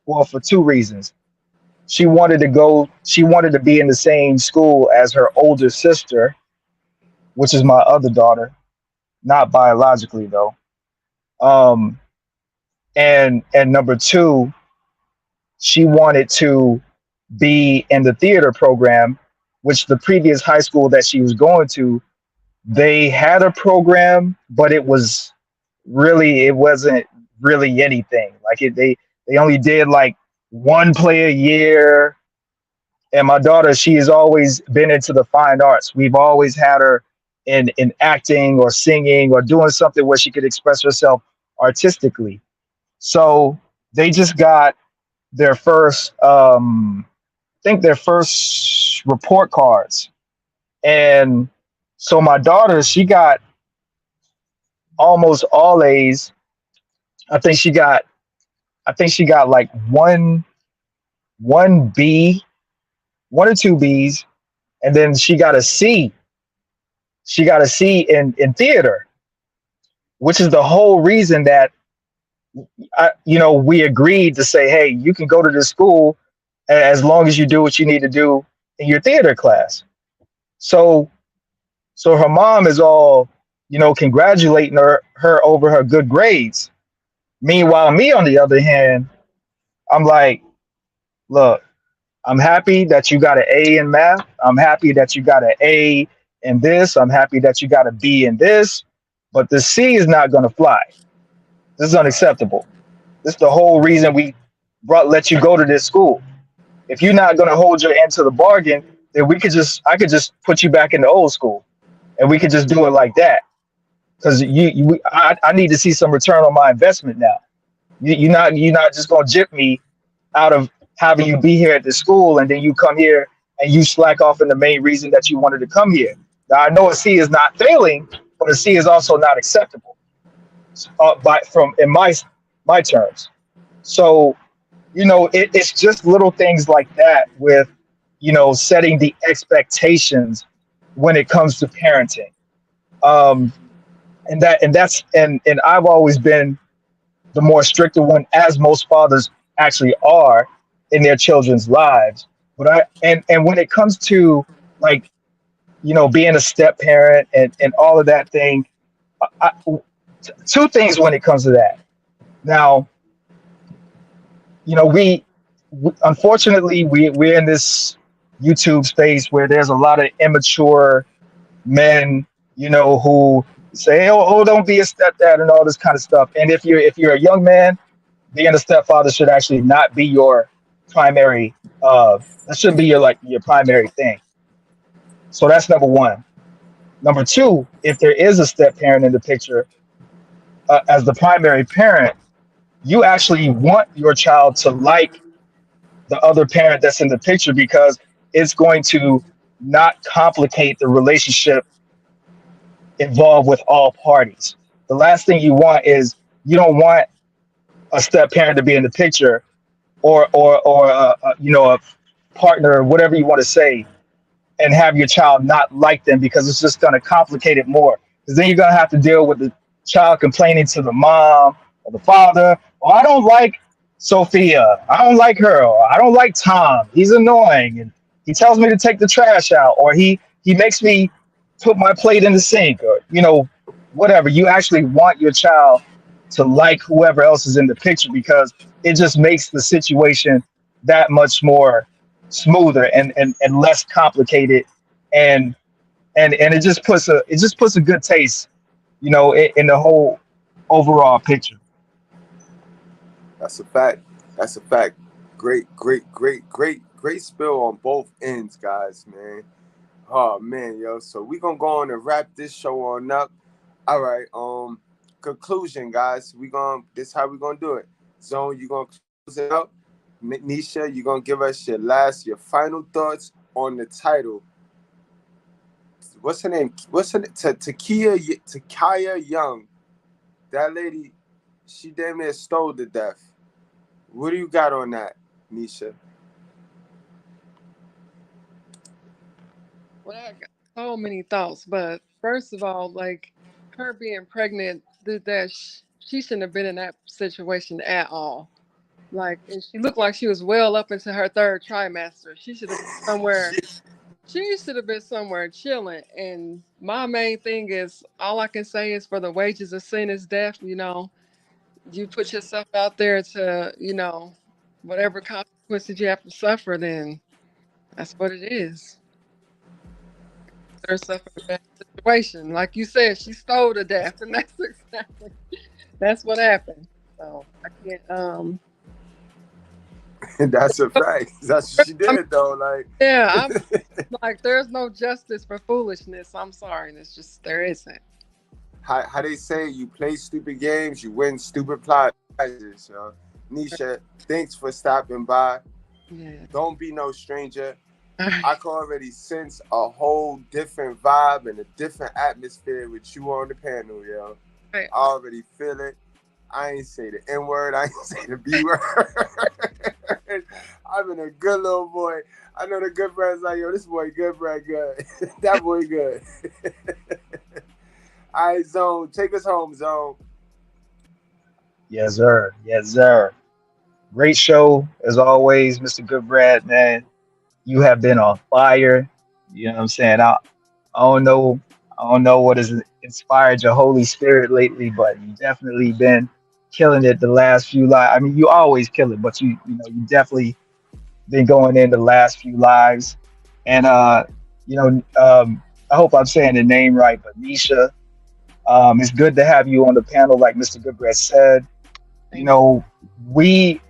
for two reasons. She wanted to be in the same school as her older sister, which is my other daughter, not biologically though. And number two, she wanted to be in the theater program, which the previous high school that she was going to, they had a program, but it wasn't really anything. Like they only did like one play a year. And my daughter, she has always been into the fine arts. We've always had her in acting or singing or doing something where she could express herself artistically. So they just got their first, their first report cards. And so my daughter, she got almost all A's. I think she got like one B, 1 or 2 B's, and then she got a C she got a C in theater, which is the whole reason that we agreed to say, hey, you can go to this school as long as you do what you need to do in your theater class. So her mom is all, congratulating her over her good grades. Meanwhile, me, on the other hand, I'm like, look, I'm happy that you got an A in math. I'm happy that you got an A in this. I'm happy that you got a B in this. But the C is not going to fly. This is unacceptable. This is the whole reason we let you go to this school. If you're not going to hold your end to the bargain, then I could just put you back in the old school, and we could just do it like that. Because I need to see some return on my investment now. You're not just going to jip me out of having you be here at the school, and then you come here and you slack off in the main reason that you wanted to come here. Now, I know a C is not failing, but a C is also not acceptable in my terms. So, it's just little things like that with, setting the expectations when it comes to parenting. And I've always been the more stricter one, as most fathers actually are in their children's lives. But when it comes to being a step parent and all of that thing, two things when it comes to that. Now, we unfortunately we're in this YouTube space where there's a lot of immature men, who say, oh, don't be a stepdad and all this kind of stuff. And if you're a young man, being a stepfather should actually not be your primary. That shouldn't be your primary thing. So that's number one. Number two, if there is a step parent in the picture, as the primary parent, you actually want your child to like the other parent that's in the picture, because it's going to not complicate the relationship involved with all parties. The last thing you want is, you don't want a step parent to be in the picture, or a partner, whatever you want to say, and have your child not like them, because it's just going to complicate it more. Because then you're going to have to deal with the child complaining to the mom or the father, oh, I don't like Sophia, I don't like her, or I don't like Tom, he's annoying, and he tells me to take the trash out, or he makes me put my plate in the sink, or whatever. You actually want your child to like whoever else is in the picture, because it just makes the situation that much more smoother and less complicated, and it just puts a good taste, in the whole overall picture. That's a fact. That's a fact. Great spill on both ends, guys, man. Oh man, yo. So we gonna go on and wrap this show on up. All right. Conclusion, guys. This is how we gonna do it. Zone, you gonna close it out. Nisha, you gonna give us your final thoughts on the title. What's her name? Takaya Young. That lady, she damn near stole to death. What do you got on that, Nisha? Well, I got so many thoughts, but first of all, her being pregnant, she shouldn't have been in that situation at all. And she looked like she was well up into her third trimester. She should have been somewhere. She should have been somewhere chilling. And my main thing is, all I can say is, for the wages of sin is death. You put yourself out there to, whatever consequences you have to suffer, then that's what it is. Herself in a bad situation. Like you said, she stole to death, and that's what happened. So I can't That's a fact. That's what she did, though. Yeah, I'm there's no justice for foolishness. I'm sorry, there isn't. How they say, you play stupid games, you win stupid prizes. Nisha, thanks for stopping by. Yeah. Don't be no stranger. I can already sense a whole different vibe and a different atmosphere with you on the panel, yo. Right. I already feel it. I ain't say the N-word. I ain't say the B-word. I I've been a good little boy. I know the good friends like, yo, this boy good, Brad, good. That boy good. All right, Zone, take us home, Zone. Yes, sir. Yes, sir. Great show, as always, Mr. Goodbrad, man. You have been on fire. You know what I'm saying? I don't know what has inspired your Holy Spirit lately, but you definitely been killing it the last few lives. I mean, you always kill it, but you definitely been going in the last few lives. And I hope I'm saying the name right, but Nisha, it's good to have you on the panel, like Mr. Goodbrad said. You know, we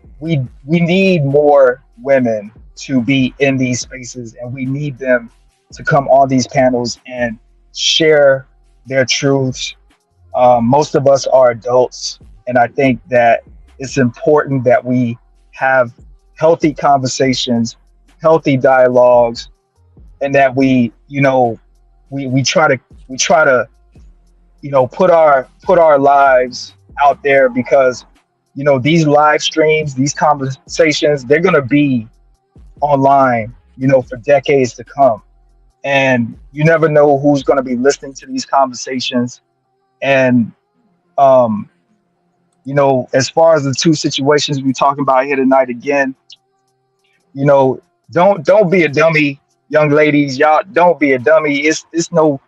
need more women to be in these spaces, and we need them to come on these panels and share their truths. Most of us are adults, and I think that it's important that we have healthy conversations, healthy dialogues, and that we try to put our lives out there, because these live streams, these conversations, they're going to be online, for decades to come. And you never know who's going to be listening to these conversations. And, as far as the two situations we're talking about here tonight, again, don't be a dummy, young ladies. Y'all don't be a dummy. It's no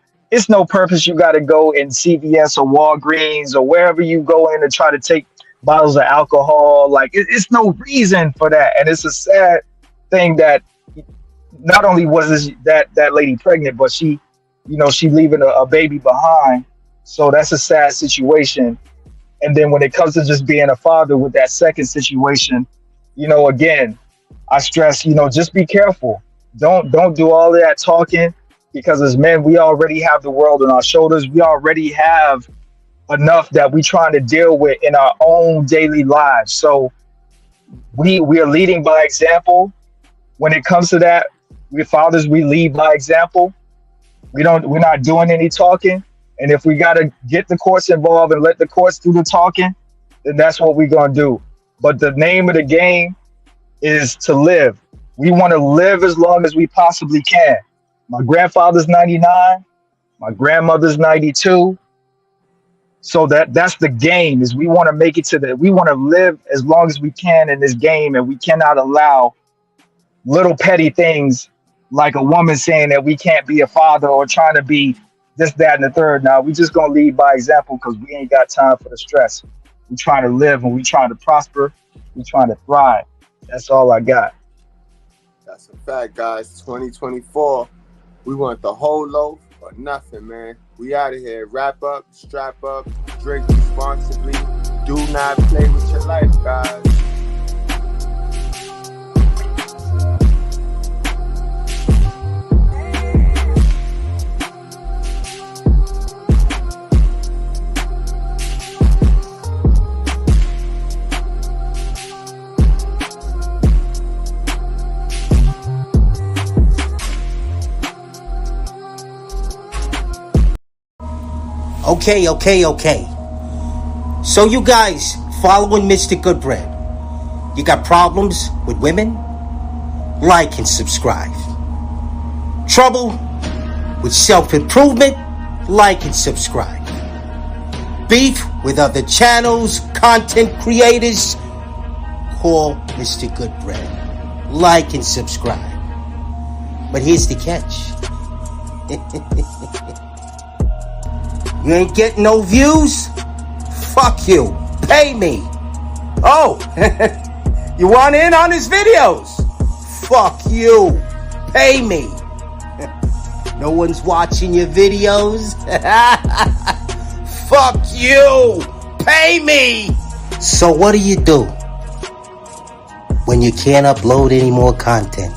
purpose. You got to go in CVS or Walgreens or wherever you go in to try to take bottles of alcohol. Like, it's no reason for that. And it's a sad thing that not only was that lady pregnant, but she leaving a baby behind. So that's a sad situation. And then when it comes to just being a father with that second situation, again, I stress, just be careful. Don't do all of that talking, because as men, we already have the world on our shoulders. We already have enough that we're trying to deal with in our own daily lives. So we are leading by example. When it comes to that, we fathers, we lead by example. We're not doing any talking. And if we got to get the courts involved and let the courts do the talking, then that's what we're going to do. But the name of the game is to live. We want to live as long as we possibly can. My grandfather's 99. My grandmother's 92. So that's the game, is we want to make it we want to live as long as we can in this game, and we cannot allow little petty things like a woman saying that we can't be a father or trying to be this, that, and the third. Now, we just going to lead by example, because we ain't got time for the stress. We're trying to live, and we're trying to prosper. We're trying to thrive. That's all I got. That's a fact, guys. 2024. We want the whole loaf or nothing, man. We out of here. Wrap up, strap up, drink responsibly. Do not play with your life, guys. Okay. So you guys following Mr. Goodbrad, you got problems with women? Like and subscribe. Trouble with self-improvement? Like and subscribe. Beef with other channels, content creators? Call Mr. Goodbrad. Like and subscribe. But here's the catch. You ain't getting no views? Fuck you. Pay me. Oh, you want in on his videos? Fuck you. Pay me. No one's watching your videos? Fuck you. Pay me. So what do you do when you can't upload any more content?